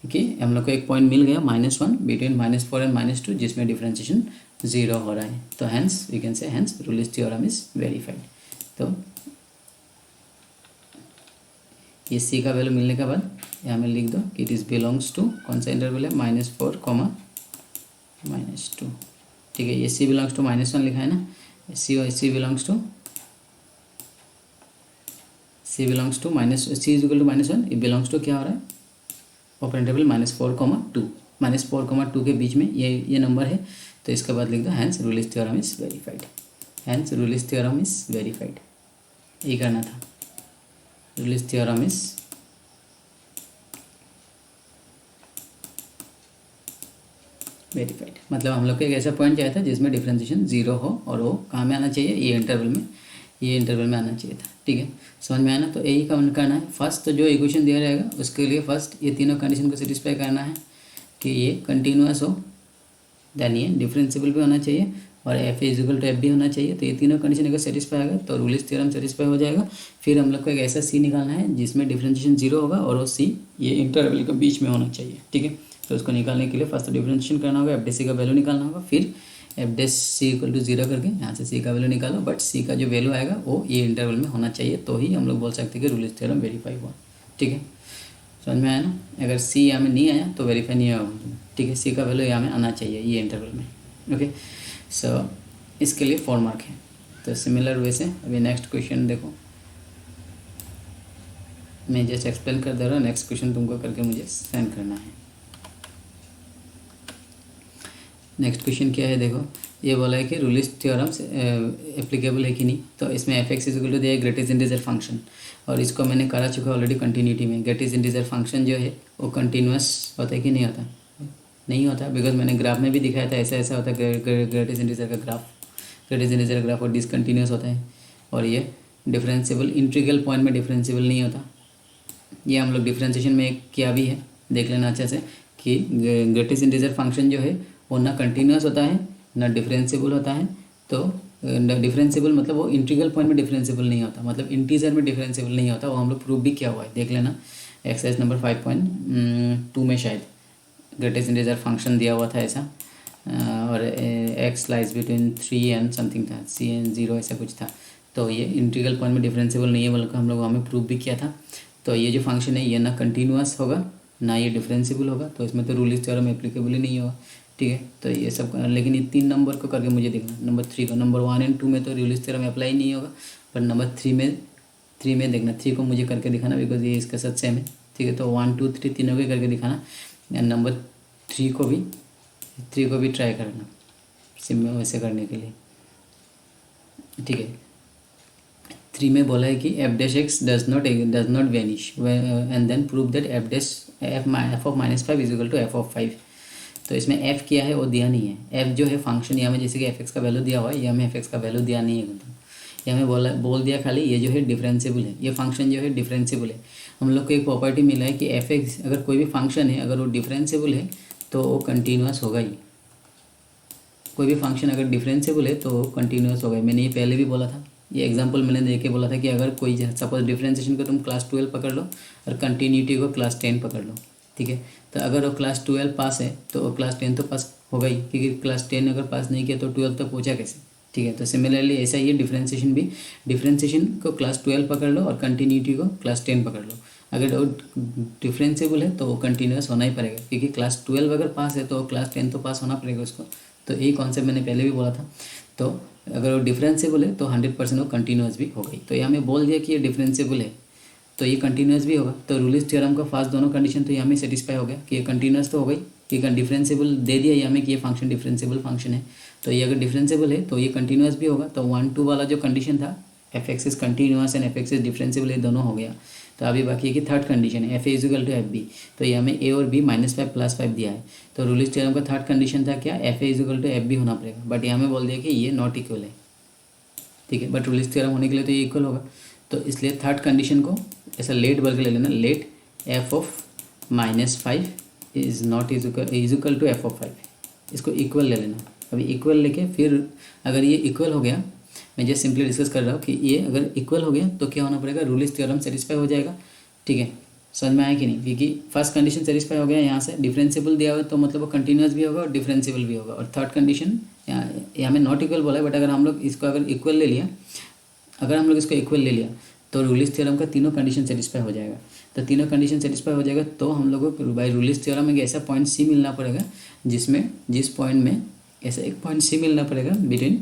कि हम लोग को एक पॉइंट मिल गया -1 बिटवीन -4 एंड -2 जिसमें डिफरेंशिएशन 0 हो रहा है। तो hence we can say hence Rolle's theorem is verified. तो ये सी का वैल्यू मिलने के बाद यहाँ में लिख दो कि इट इज़ बिलोंग्स टू, कौन सा इंटरवल है, -4, -2। ठीक है, ये सी बिलोंग्स टू -1 लिखा है ना, c belongs to c is equal to -1, ये बिलोंग्स टू क्या हो रहा है, ओपन इंटरवल -4, 2 के बीच में ये नंबर है। तो इसके बाद लिख दो hence Rolle's theorem is verified, hence Rolle's theorem is verified, ये करना था, रूलिस थ्योरम इज वेरीफाइड। मतलब हम लोग को एक ऐसा पॉइंट चाहिए था जिसमें डिफ्रेंशिएशन 0 हो और वो कहाँ में आना चाहिए, ये इंटरवल में आना चाहिए था। ठीक है, समझ में आया ना। तो यही काम करना है। फर्स्ट तो जो इक्वेशन दिया रहेगा उसके लिए फर्स्ट ये तीनों कंडीशन को सेटिस्फाई करना है कि ये कंटिन्यूस हो, देन ये डिफरेंशिएबल भी होना चाहिए और एफ इजिकल टू एफ भी होना चाहिए। तो ये तीनों कंडीशन अगर सेटिस्फाई होगा तो रूलिस थ्योरम सेटिस्फाई हो जाएगा। फिर हम लोग को एक ऐसा सी निकालना है जिसमें डिफरेंशिएशन 0 होगा और वो सी ये इंटरवल के बीच में होना चाहिए। ठीक है, तो उसको निकालने के लिए फर्स्ट डिफरेंशिएशन करना होगा, एफ डी सी का वैल्यू निकालना होगा, फिर f dash c equal to 0 करके यहाँ से सी का वैल्यू निकालो, बट सी का जो वैल्यू आएगा वो ये इंटरवल में होना चाहिए, तो ही हम लोग बोल सकते हैं कि रूलिस थ्योरम वेरीफाई हुआ। ठीक है, समझ में आया ना। अगर सी यहाँ में नहीं आया तो वेरीफाई नहीं होगा। ठीक है, सी का वैल्यू यहाँ में आना चाहिए ये इंटरवल में। ओके, सो इसके लिए 4 मार्क है। तो सिमिलर वे से अभी नेक्स्ट क्वेश्चन देखो, मैं जस्ट एक्सप्लेन कर दे रहा हूँ, नेक्स्ट क्वेश्चन तुमको करके मुझे सेंड करना है। नेक्स्ट क्वेश्चन क्या है देखो, ये बोला है कि रूलिस थ्योरम एप्लीकेबल है कि नहीं। तो इसमें एफ एक्स इक्वल टू दिया है ग्रेटेस्ट इंटीजर फंक्शन, और इसको मैंने करा चुका ऑलरेडी कंटिन्यूटी में। ग्रेटेस्ट इंटीजर फंक्शन जो है वो कंटिन्यूस होता है कि नहीं होता, नहीं होता, बिकॉज मैंने ग्राफ में भी दिखाया था ऐसा ऐसा होता है ग्रेटेस्ट इंटीजर का ग्राफ, ग्रेटेस्ट इंटीजर का ग्राफ और डिसकंटिन्यूस होता है, और ये डिफरेंशिएबल इंटीग्रल पॉइंट में डिफरेंशिएबल नहीं होता। ये हम लोग डिफरेंशिएशन में किया भी है, देख लेना अच्छे से कि ग्रेटेस्ट इंटीजर फंक्शन जो है वो ना कंटिन्यूस होता है ना डिफरेंशिएबल होता है। तो डिफरेंशिएबल मतलब वो इंटीग्रल पॉइंट में डिफरेंशिएबल नहीं होता, मतलब इंटीजर में डिफरेंशिएबल नहीं होता, वो हम लोग प्रूव भी किया हुआ है, देख लेना एक्सरसाइज नंबर 5.2 में शायद ग्रेटेस्ट इंटीजर फंक्शन दिया हुआ था ऐसा, और x lies between 3 and something था, सी एन 0 ऐसा कुछ था। तो ये इंटीग्रल पॉइंट में डिफरेंशिएबल नहीं है बल्कि हम लोग हमें प्रूव भी किया था। तो ये जो फंक्शन है ये ना कंटिन्यूस होगा ना ये डिफरेंशिएबल होगा, तो इसमें तो रूलिस थ्योरम एप्लीकेबल ही नहीं होगा। ठीक है, तो ये सब, लेकिन ये 3 नंबर को करके मुझे देखना, नंबर 3 को, नंबर 1 एंड 2 में तो रूलिस थ्योरम अप्लाई नहीं होगा, पर नंबर 3 में देखना, 3 को मुझे करके दिखाना बिकॉज ये इसके साथ सेम है। ठीक है, तो 1 2 3 तीनों को करके दिखाना, एंड नंबर 3 को भी ट्राई करना सिम में वैसे करने के लिए। ठीक है, 3 में बोला है कि f dash x does not vanish and then prove that f of -5 is equal to f of 5। तो इसमें एफ क्या है वो दिया नहीं है, एफ जो है फंक्शन यहाँ में जैसे कि एफ एक्स का वैल्यू दिया हुआ है, यहाँ में एफ एक्स का वैल्यू दिया नहीं है, यहाँ में बोल दिया खाली ये जो है डिफरेंशिएबल है, ये फंक्शन जो है डिफरेंशिएबल है। हम लोग को एक प्रॉपर्टी मिला है कि एफ एक्स अगर कोई भी फंक्शन है अगर वो डिफरेंशिएबल है तो वो कंटिन्यूस होगा ही, कोई भी फंक्शन अगर डिफरेंशिएबल है तो कंटिन्यूस होगा। मैंने ये पहले भी बोला था, ये एग्जांपल मैंने देके बोला था कि अगर कोई सपोज डिफरेंशिएशन को तुम क्लास 12 पकड़ लो और कंटिन्यूटी को क्लास 10 पकड़ लो। ठीक है, तो अगर वो क्लास 12 पास है तो वो क्लास 10 तो पास होगा ही, क्योंकि क्लास 10 अगर पास नहीं किया तो 12 तक पहुँचा कैसे। ठीक है, तो सिमिलरली ऐसा ही है डिफरेंशिएशन भी, डिफरेंशिएशन को क्लास 12 पकड़ लो और कंटिन्यूटी को क्लास 10 पकड़ लो। अगर वो डिफरेंशिएबल है तो वो कंटिन्यूस होना ही पड़ेगा, क्योंकि क्लास 12 अगर पास है तो क्लास 10 तो पास होना पड़ेगा उसको। तो यही कॉन्सेप्ट मैंने पहले भी बोला था। तो अगर वो डिफरेंशिएबल है तो 100% वो कंटिन्यूस भी हो गई। तो यहाँ में बोल दिया कि ये डिफरेंशिएबल है तो ये कंटिन्यूस भी होगा। तो रूलिस थ्योरम का फर्स्ट दोनों कंडीशन तो यहाँ में सेटिस्फाई हो गया कि ये कंटिन्यूस तो हो गई, कि डिफरेंशिएबल दे दिया यहाँ में कि ये फंक्शन डिफरेंशिएबल फंक्शन है, तो ये अगर डिफरेंशिएबल है तो ये कंटिन्यूस भी होगा। तो 1 2 वाला जो कंडीशन था f x is continuous and f x is differentiable, ये दोनों हो गया। तो अभी बाकी है कि थर्ड कंडीशन है f a equal to f b, तो यहाँ में ए और बी -5 +5 दिया है। तो रूलिस थ्योरम का थर्ड कंडीशन था क्या, f a equal to f b होना पड़ेगा, बट यहाँ में बोल दिया कि ये नॉट इक्वल है। ठीक है, बट रूलिस थ्योरम होने के लिए तो ये इक्वल होगा, तो इसलिए थर्ड कंडीशन को ऐसा लेट बोल के ले लेना, let f of -5 is not equal to f of 5, इसको इक्वल ले लेना। अभी इक्वल लेके फिर अगर ये इक्वल हो गया, मैं जस्ट सिंपली डिस्कस कर रहा हूँ कि ये अगर इक्वल हो गया तो क्या होना पड़ेगा, रूलिस थ्योरम सेटिस्फाई हो जाएगा। ठीक है, समझ में आया कि नहीं, क्योंकि फर्स्ट कंडीशन सेटिस्फाई हो गया, यहाँ से डिफरेंशिएबल दिया हुआ तो मतलब वो कंटिन्यूस भी होगा और डिफरेंशिएबल भी होगा। और थर्ड कंडीशन यहाँ में नॉट इक्वल बोला है, बट अगर हम लोग इसको अगर इक्वल ले लिया, अगर हम लोग इसको इक्वल ले लिया तो रूलिस थ्योरम का तीनों कंडीशन सेटिस्फाई हो जाएगा। तो तीनों कंडीशन सेटिस्फाई हो जाएगा तो हम लोगों को बाय रूलिस थ्योरम में ऐसा पॉइंट सी मिलना पड़ेगा जिस पॉइंट में ऐसा एक पॉइंट सी मिलना पड़ेगा बिटवीन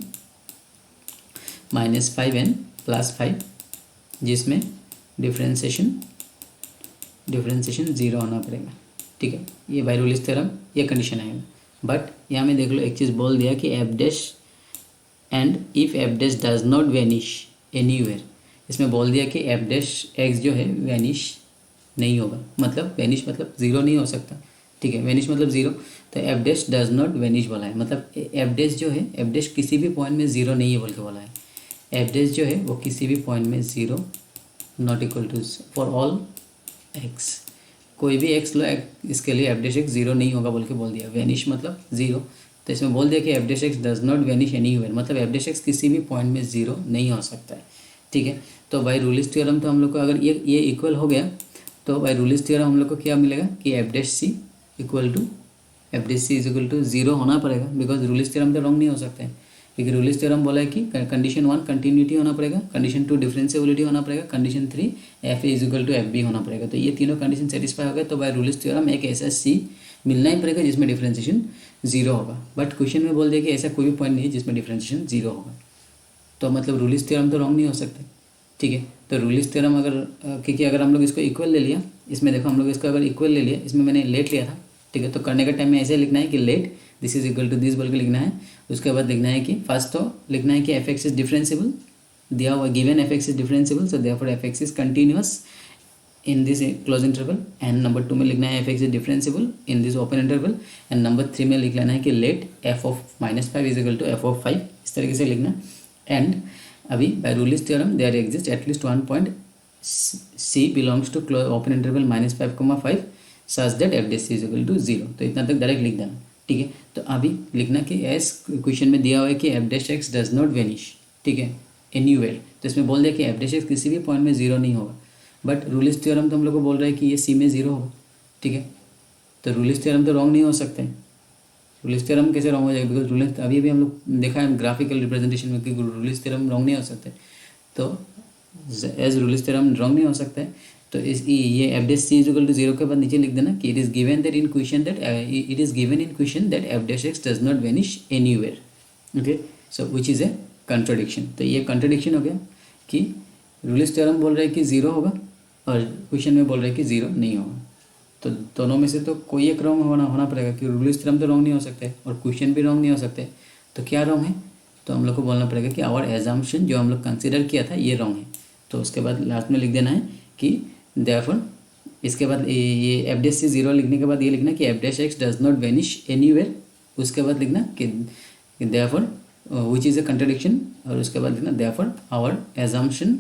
-5 एंड +5, जिसमें डिफरेंशिएशन 0 होना पड़ेगा। ठीक है, ये बाय रूलिस थ्योरम ये कंडीशन आएगा। बट यहाँ में देख लो एक चीज़ बोल दिया कि f dash and if F dash does not vanish anywhere, इसमें बोल दिया कि एफ डैश एक्स जो है वेनिश नहीं होगा, मतलब वेनिश मतलब 0 नहीं हो सकता, ठीक है, वेनिश मतलब ज़ीरो, तो f dash does not vanish बोला है, मतलब एफ डैश जो है, एफ डैश किसी भी पॉइंट में ज़ीरो नहीं है बोल के बोला है। एफ डैश जो है वो किसी भी पॉइंट में zero not equal to for all x, कोई भी एक्स लो, इसके लिए एफ डैश एक्स ज़ीरो नहीं होगा बोल के बोल दिया। वेनिश मतलब ज़ीरो, तो इसमें बोल दिया कि f dash x does not vanish anywhere, मतलब एफ डैश एक्स किसी भी पॉइंट में ज़ीरो नहीं हो सकता है। ठीक है, तो बाय रूलिस थ्योरम तो हम लोग को अगर ये इक्वल हो गया तो बाय रूलिस थ्योरम हम लोग को क्या मिलेगा कि f dash c equal to f dash c is equal to zero होना पड़ेगा, बिकॉज रूलिस थ्योरम तो रॉन्ग नहीं हो सकता है, क्योंकि रूलिस थ्योरम बोला है कि कंडीशन 1 कंटिन्यूटी होना पड़ेगा, कंडीशन 2 डिफरेंशिएबिलिटी होना पड़ेगा, condition 3 f is equal to f b होना पड़ेगा। तो ये तीनों कंडीशन सेटिस्फाई हो गए तो बाय रूलिस थ्योरम एक ऐसा सी मिलना ही पड़ेगा जिसमें डिफरेंशिएशन ज़ीरो होगा। बट क्वेश्चन में बोल दिया कि ऐसा कोई भी पॉइंट नहीं है जिसमें डिफरेंशिएशन ज़ीरो होगा, तो मतलब रूलिस थ्योरम तो रॉन्ग नहीं हो सकते। ठीक है, तो रूलिस थ्योरम अगर क्योंकि अगर हम लोग इसको इक्वल ले लिया, इसमें देखो हम लोग इसको अगर इक्वल ले लिया, इसमें मैंने लेट लिया था, ठीक है, तो करने का टाइम में ऐसे लिखना है कि let this is equal to this बोल के लिखना है। उसके बाद लिखना है कि फर्स्ट तो लिखना है कि एफ एक्स इज डिफरेंशिएबल, दिया हुआ given f x is differentiable, so therefore f x is continuous in this close interval, and number 2 में लिखना है f x is differentiable in this open interval, and number 3 में लिख लेना है कि let f of -5 is equal to f of 5, इस तरीके से लिखना। एंड अभी by Rolle's theorem there exist at least one point c belongs to open interval -5, such that f dash c is equal to 0, तो इतना तक डायरेक्ट लिख देना। ठीक है, तो अभी लिखना कि एस क्वेश्चन में दिया हुआ है कि f dash x does not vanish, ठीक है, एनीवेयर, तो इसमें बोल दिया कि एफ डैश एक्स किसी भी पॉइंट में ज़ीरो नहीं होगा, बट रूलिस थ्योरम तो हम लोग को बोल रहा है कि ये सी में ज़ीरो होगा। ठीक है, तो रूलिस थ्योरम तो रॉन्ग नहीं हो सकते। रूलिस थ्योरम कैसे रॉन्ग हो जाएगा, बिकॉज रूलिस अभी हम लोग देखा है ग्राफिकल रिप्रेजेंटेशन में कि रूलिस थ्योरम रॉन्ग नहीं हो सकते, तो एज रूलिस थ्योरम रॉन्ग नहीं हो सकता है, तो इस ये f dash c is equal to 0 के बाद नीचे लिख देना कि it is given that in question that f dash x does not vanish anywhere. Okay, so which is a contradiction, तो ये कंट्राडिक्शन हो गया कि रूलिस थ्योरम बोल रहा है कि 0 होगा और क्वेश्चन में बोल रहा है कि 0 नहीं होगा, तो दोनों में से तो कोई एक रॉन्ग होना पड़ेगा, कि रूलिस थ्योरम तो रॉन्ग नहीं हो सकते और क्वेश्चन भी रॉन्ग नहीं हो सकते, तो क्या रॉन्ग है, तो हम लोग को बोलना पड़ेगा कि आवर एजम्पशन जो हम लोग कंसिडर किया था ये रॉन्ग है। तो उसके बाद लास्ट में लिख देना है कि देयरफॉर, इसके बाद ये एफ डैश सी 0 लिखने के बाद ये लिखना कि f dash x does not vanish anywhere, उसके बाद लिखना कि therefore which is a contradiction, और उसके बाद लिखना देयरफॉर आवर एजम्पशन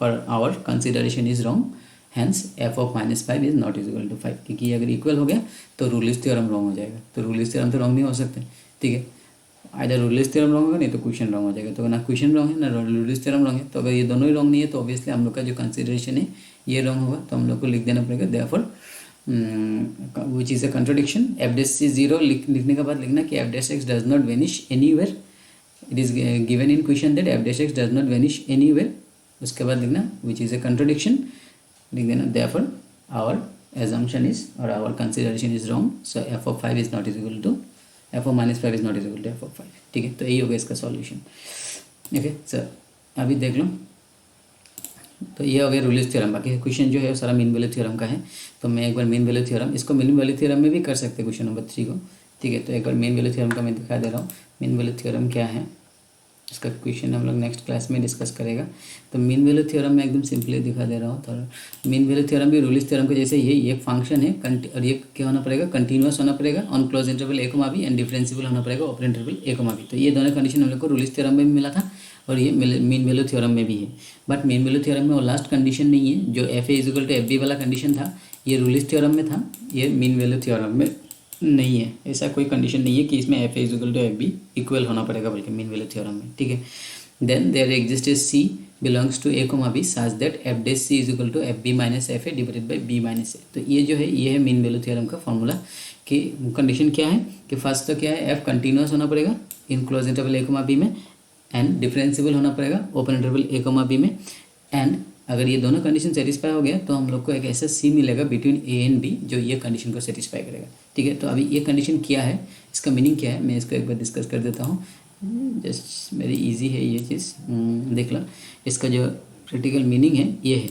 और our consideration is wrong, hence f of -5 is not is equal to 5, क्योंकि अगर इक्वल हो गया तो रूलिस थ्योरम रॉन्ग हो जाएगा, तो रूलिस थ्योरम तो रॉन्ग नहीं हो सकते। ठीक है, आइदर रूलिस थ्योरम रॉन्ग होगा नहीं तो क्वेश्चन रॉन्ग हो जाएगा, तो ना क्वेश्चन रॉन्ग है ना रूलिस थ्योरम रॉन्ग है, तो अगर ये दोनों ही रॉन्ग नहीं है तो ऑब्वियसली हम लोग का जो कंसिडरेशन है ये रॉन्ग होगा, तो हम लोग को लिख देना पड़ेगा therefore which is a contradiction, f dash c 0 लिखने के बाद लिखना कि f dash x does not vanish anywhere, it is given in question that f dash x does not vanish anywhere, उसके बाद लिखना विच इज़ ए कंट्राडिक्शन, लिख देना देयरफॉर आवर एजम्पशन इज और our consideration is wrong, so f of 5 is not is equal to f of -5 is not is equal to f of 5। ठीक है, तो यही होगा इसका सॉल्यूशन। ओके सर, अभी देख लो, तो ये हो गया रूलिस थ्योरम, बाकी क्वेश्चन जो है वो सारा मीन वैल्यू थ्योरम का है, तो मैं एक बार मीन वैल्यू थ्योरम, इसको मीन वैल्यू थ्योरम में भी कर सकते हैं क्वेश्चन नंबर 3 को। ठीक है, तो एक बार मीन वैल्यू थ्योरम का मैं दिखा दे रहा हूँ, मीन वैल्यू थ्योरम क्या है, इसका क्वेश्चन हम लोग नेक्स्ट क्लास में डिस्कस करेगा। तो मीन वैल्यू थ्योरम में एकदम सिंपली दिखा दे रहा हूँ, तो मीन वैल्यू थ्योरम भी रूलिस थ्योरम के जैसे ये एक फंक्शन है और ये क्या होना पड़ेगा, कंटिन्यूअस होना पड़ेगा on close interval a, b and differentiable होना पड़ेगा ओपन इंटरवल a, b। तो ये दोनों कंडीशन हम लोग को रूलिस थ्योरम में भी मिला था और ये मीन वैल्यू थ्योरम में भी है, बट मीन वैल्यू थ्योरम में वो लास्ट कंडीशन नहीं है, जो f a is equal to f b वाला कंडीशन था ये रूलिस थ्योरम में था, ये मीन वैल्यू थ्योरम में नहीं है। ऐसा कोई कंडीशन नहीं है कि इसमें f a is equal to f b equal होना पड़ेगा बल्कि मीन वैल्यू थ्योरम में। ठीक है, then there exists c belongs to a, b such that f dash c is equal to f b minus f a divided by b minus a। तो ये जो है ये है मीन वैल्यू थ्योरम का फॉर्मूला कि कंडीशन क्या है कि फर्स्ट तो क्या है, f कंटिन्यूस होना पड़ेगा in close interval a, b में, एंड डिफरेंशिएबल होना पड़ेगा ओपन इंटरवल a, b में, एंड अगर ये दोनों कंडीशन सेटिस्फाई हो गया तो हम लोग को एक ऐसा सी मिलेगा बिटवीन a एंड b जो ये कंडीशन को सेटिस्फाई करेगा। ठीक है, तो अभी ये कंडीशन क्या है, इसका मीनिंग क्या है, मैं इसको एक बार डिस्कस कर देता हूँ, जस्ट वेरी इजी है ये चीज़, देख लो। इसका जो प्रैक्टिकल मीनिंग है ये है,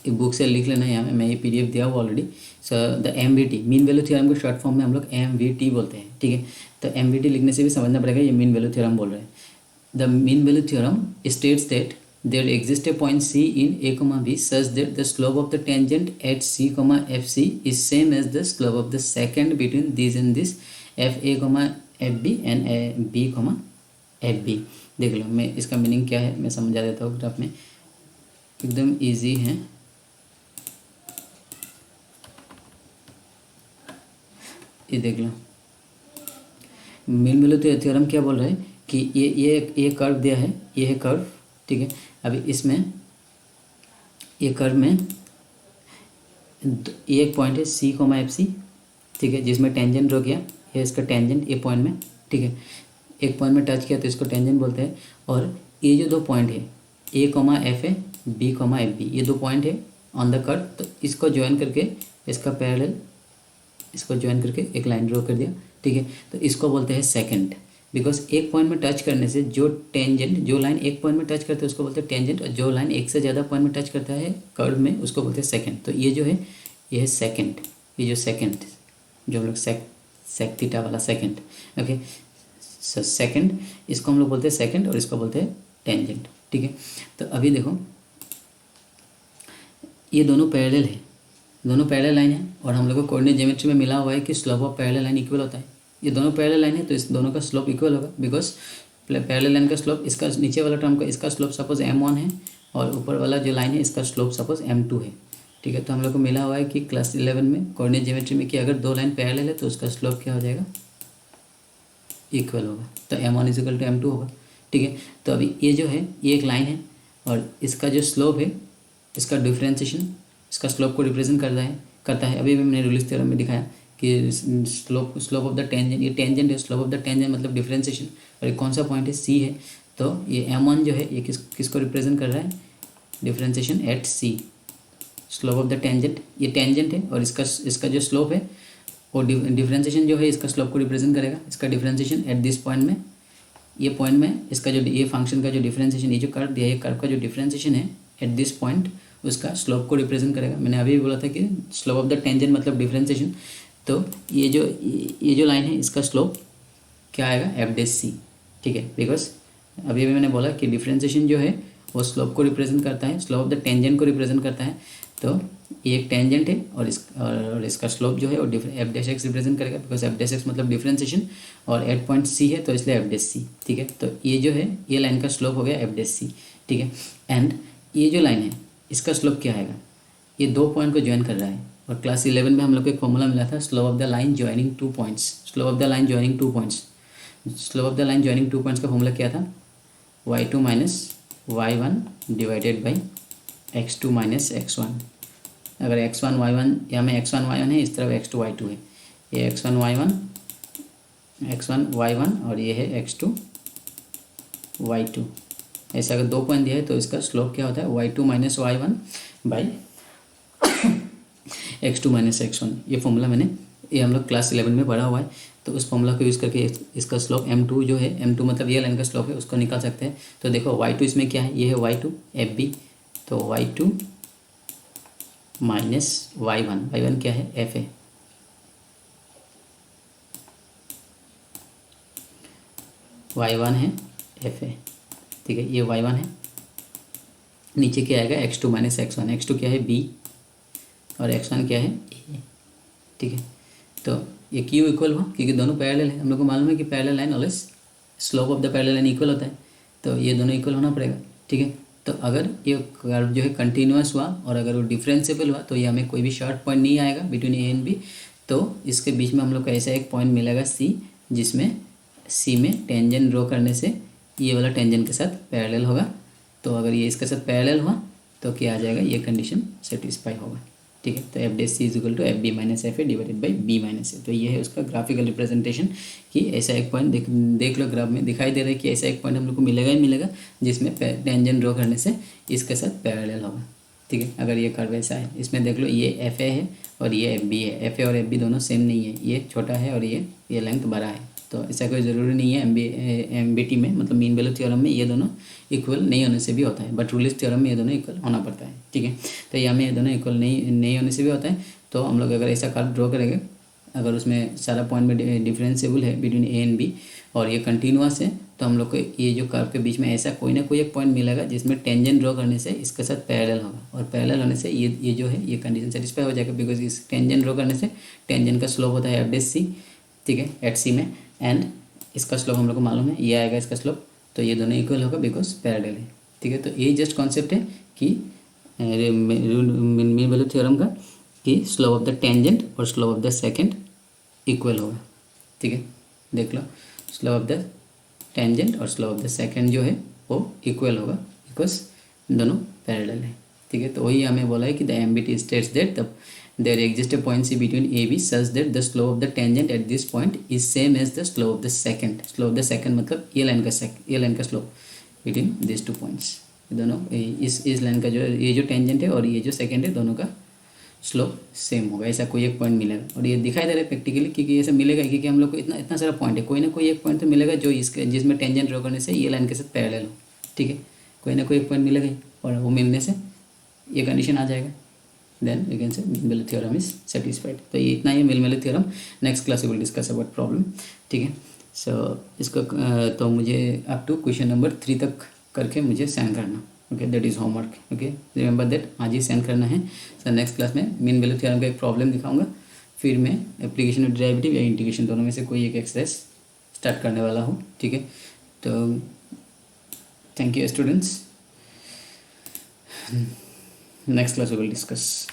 एक बुक से लिख लेना, यहाँ मैं ये PDF दिया हुआ already. So the MVT mean value theorem को शॉर्ट फॉर्म में हम लोग MVT बोलते हैं। ठीक है, तो MVT लिखने से भी समझना पड़ेगा ये मीन वैल्यू थ्योरम बोल रहे हैं। The mean value theorem states that there exists a point C in A comma B such that the slope of the tangent at C comma FC is same as the slope of the second between this and this FA comma FB and B comma FB। देख लो, मैं इसका meaning क्या है मैं समझा देता हूँ graph में, एकदम इजी है। ये देख लो, मीन-वेल्यू थ्योरम क्या बोल रहा है कि ये कर्व दिया है, ये है कर्व, ठीक है। अभी इसमें ये कर्व में ये एक पॉइंट है C कोमा FC, ठीक है, जिसमें टेंजेंट ड्रॉ किया, ये इसका टेंजेंट ए पॉइंट में, ठीक है, एक पॉइंट में टच किया तो इसको टेंजेंट बोलते हैं। और ये जो दो पॉइंट है A comma FA B comma FB, ये दो पॉइंट है ऑन द कर्व, तो इसको ज्वाइन करके इसका पैरेलल, इसको ज्वाइन करके एक लाइन ड्रॉ कर दिया, ठीक है। तो इसको बोलते हैं सेकंड, बिकॉज एक पॉइंट में टच करने से जो टेंजेंट, जो लाइन एक पॉइंट में टच करते हैं उसको बोलते हैं टेंजेंट, और जो लाइन एक से ज़्यादा पॉइंट में टच करता है कर्व में उसको बोलते हैं सेकंड। तो ये जो है ये है सेकंड, ये जो सेकंड जो हम लोग सेक थीटा वाला सेकंड, ओके, सेकंड, इसको हम लोग बोलते हैं सेकंड और इसको बोलते हैं टेंजेंट, ठीक है। तो अभी देखो ये दोनों पैरेलल है, दोनों पैरेलल लाइन है, और हम लोग को कोऑर्डिनेट ज्योमेट्री में मिला हुआ है कि slope of parallel line equal होता है। ये दोनों पैरेलल लाइन है तो इस दोनों का स्लोप इक्वल होगा, बिकॉज पैरेलल लाइन का स्लोप, इसका नीचे वाला टर्म का इसका स्लोप सपोज m1 है और ऊपर वाला जो लाइन है इसका स्लोप सपोज m2 है, ठीक है। तो हम लोग को मिला हुआ है कि क्लास 11 में कोऑर्डिनेट ज्योमेट्री में कि अगर दो लाइन पैरेलल है तो उसका स्लोप क्या हो जाएगा, इक्वल होगा, तो m1 इक्वल टू m2 होगा, ठीक है। तो अभी ये जो है ये एक लाइन है और इसका जो स्लोप है, इसका डिफ्रेंशिएशन इसका स्लोप को रिप्रेजेंट करता है। अभी भी मैंने रूलिस थ्योरम में दिखाया कि स्लोप ऑफ द टेंजेंट, ये टेंजेंट है, स्लोप ऑफ द टेंजेंट मतलब डिफ्रेंशिएशन, और ये कौन सा पॉइंट है C है, तो ये m1 जो है ये किसको रिप्रेजेंट कर रहा है, differentiation at C, slope of the tangent, ये टेंजेंट है और इसका जो स्लोप है वो डिफ्रेंशिएशन जो है इसका स्लोप को रिप्रेजेंट करेगा, इसका डिफ्रेंशिएशन एट दिस पॉइंट में, ये पॉइंट में इसका जो ये फंक्शन का जो डिफ्रेंशिएशन, ये जो कर्व दिया है ये कर्व का जो डिफ्रेंशिएशन है एट दिस पॉइंट उसका स्लोप को रिप्रेजेंट करेगा। मैंने अभी भी बोला था कि स्लोप ऑफ द टेंजेंट मतलब डिफ्रेंशिएशन, तो ये जो लाइन है इसका स्लोप क्या आएगा, f', ठीक है, बिकॉज अभी भी मैंने बोला कि डिफ्रेंशिएशन जो है वो स्लोप को रिप्रेजेंट करता है, स्लोप ऑफ द टेंजेंट को रिप्रेजेंट करता है। तो ये एक टेंजेंट है और इसका स्लोप जो है वो f' रिप्रेजेंट करेगा, बिकॉज f' मतलब डिफ्रेंशिएशन और एट पॉइंट C है तो इसलिए f', ठीक है। तो ये जो है ये लाइन का स्लोप हो गया f', ठीक है। एंड ये जो लाइन है इसका स्लोप क्या आएगा, ये दो पॉइंट को ज्वाइन कर रहा है, और क्लास 11 में हम लोग को एक फॉर्मूला मिला था, slope of the line joining two points, slope of the line joining two points, slope of the line joining two points का फॉर्मूला क्या था, y2 minus y1 divided by x2 minus x1। अगर x1 y1 यहाँ में x1 y1 है, इस तरफ x2 y2 है, ये x1 y1 और ये है x2 y2, ऐसा अगर दो पॉइंट दिया है तो इसका स्लोप क्या होता है, y2 minus y1 by x2 minus x1। ये फॉर्मूला ये हम लोग क्लास 11 में पढ़ा हुआ है, तो उस फॉर्मूला को यूज़ करके इसका स्लोप m2 जो है, m2 मतलब ये लाइन का स्लोप है, उसको निकाल सकते हैं। तो देखो y2 इसमें क्या है, ये है y2 FB, तो y2 माइनस y1 क्या है, FA, y1 है FA, ठीक है, ये y1 है, नीचे क्या आएगा x2 माइनस x1, x2 क्या है B और x1 क्या है A, ठीक है। तो ये क्यों इक्वल हुआ, क्योंकि दोनों पैरेलल है, हम लोग को मालूम है कि parallel line always slope of the parallel line equal होता है, तो ये दोनों इक्वल होना पड़ेगा, ठीक है। तो अगर ये कर्व जो है कंटिन्यूअस हुआ और अगर वो डिफरेंशिएबल हुआ तो ये हमें कोई भी शॉर्ट पॉइंट नहीं आएगा बिटवीन A एंड B, तो इसके बीच में हम लोग को ऐसा एक पॉइंट मिलेगा C, जिसमें C में टेंजेंट ड्रॉ करने से ये वाला टेंजेंट के साथ पैरेलल होगा। तो अगर ये इसके साथ पैरेलल हुआ तो क्या आ जाएगा, ये कंडीशन सेटिस्फाई होगा, ठीक है। तो f' is equal to FB minus FA divided by B minus A। तो ये है उसका ग्राफिकल रिप्रेजेंटेशन कि ऐसा एक पॉइंट देख लो ग्राफ में दिखाई दे रहा है कि ऐसा एक पॉइंट हम लोग को मिलेगा ही मिलेगा जिसमें टेंजेंट ड्रॉ करने से इसके साथ पैरेलल होगा, ठीक है। अगर ये कर्व ऐसा है, इसमें देख लो ये FA है और ये FB है, FA और FB दोनों सेम नहीं है, ये छोटा है और ये लेंथ बड़ा है, तो ऐसा कोई ज़रूरी नहीं है MBT में, मतलब मीन वैल्यू थ्योरम में ये दोनों इक्वल नहीं होने से भी होता है, बट रूलिस थ्योरम में ये दोनों इक्वल होना पड़ता है, ठीक है। तो यहाँ में ये दोनों इक्वल नहीं होने से भी होता है। तो हम लोग अगर ऐसा कर्व ड्रॉ करेंगे अगर उसमें सारा पॉइंट में डिफरेंशिएबल है बिटवीन ए एंड बी और ये कंटिन्यूअस है, तो हम लोग को ये जो कर्व के बीच में ऐसा कोई ना कोई एक पॉइंट मिलेगा जिसमें टेंजेंट ड्रॉ करने से इसके साथ पैरेलल होगा, और पैरेलल होने से ये जो है ये कंडीशन सेटिस्फाई हो जाएगा, बिकॉज इस टेंजेंट ड्रॉ करने से टेंजेंट का स्लोप होता है एफ डैश सी, ठीक है, एट सी में, एंड इसका स्लोप हम लोग को मालूम है, ये आएगा इसका स्लोप, तो ये दोनों इक्वल होगा बिकॉज पैरेलल है, ठीक है। तो ये जस्ट कॉन्सेप्ट है कि मीन वैल्यू थ्योरम का, कि स्लोप ऑफ द टेंजेंट और slope of the second equal होगा, ठीक है। देख लो, स्लोप ऑफ द टेंजेंट और स्लोप ऑफ द सेकंड जो है वो इक्वल होगा बिकॉज दोनों पैरेलल है, ठीक है। तो वही हमें बोला है कि the MVT states that the there exist a point C between A B such that the slope of the tangent at this point is same as the slope of the secant. Slope of the secant मतलब ये line का slope between this two points, दोनों इस line का जो ये जो tangent है और ये जो सेकंड है दोनों का स्लोप सेम होगा, ऐसा कोई एक पॉइंट मिलेगा। और ये दिखाई दे रहा है प्रैक्टिकली, क्योंकि ऐसा मिलेगा क्योंकि हम लोग को इतना सारा पॉइंट है, कोई ना कोई एक पॉइंट तो मिलेगा जो इसके जिसमें टेंजेंट ड्रॉ करने से ये लाइन के साथ पैरेलल हो, ठीक है, कोई ना कोई एक पॉइंट मिलेगा ही, और वो मिलने से ये कंडीशन आ जाएगा, then we can say mean value theorem is satisfied. तो ये इतना ही mean value theorem, next class will discuss about problem, ठीक है। सो इसको तो मुझे अप टू क्वेश्चन नंबर 3 तक करके मुझे सेंड करना, okay, that is homework, okay, remember that आज ही सेंड करना है। सर नेक्स्ट क्लास में मीन वैल्यू थ्योरम का एक प्रॉब्लम दिखाऊंगा, फिर मैं एप्लीकेशन ऑफ डेरिवेटिव या इंटीग्रेशन दोनों में से कोई एक एक्सरसाइज स्टार्ट करने वाला हूँ, ठीक है। तो thank you students, next class we will discuss.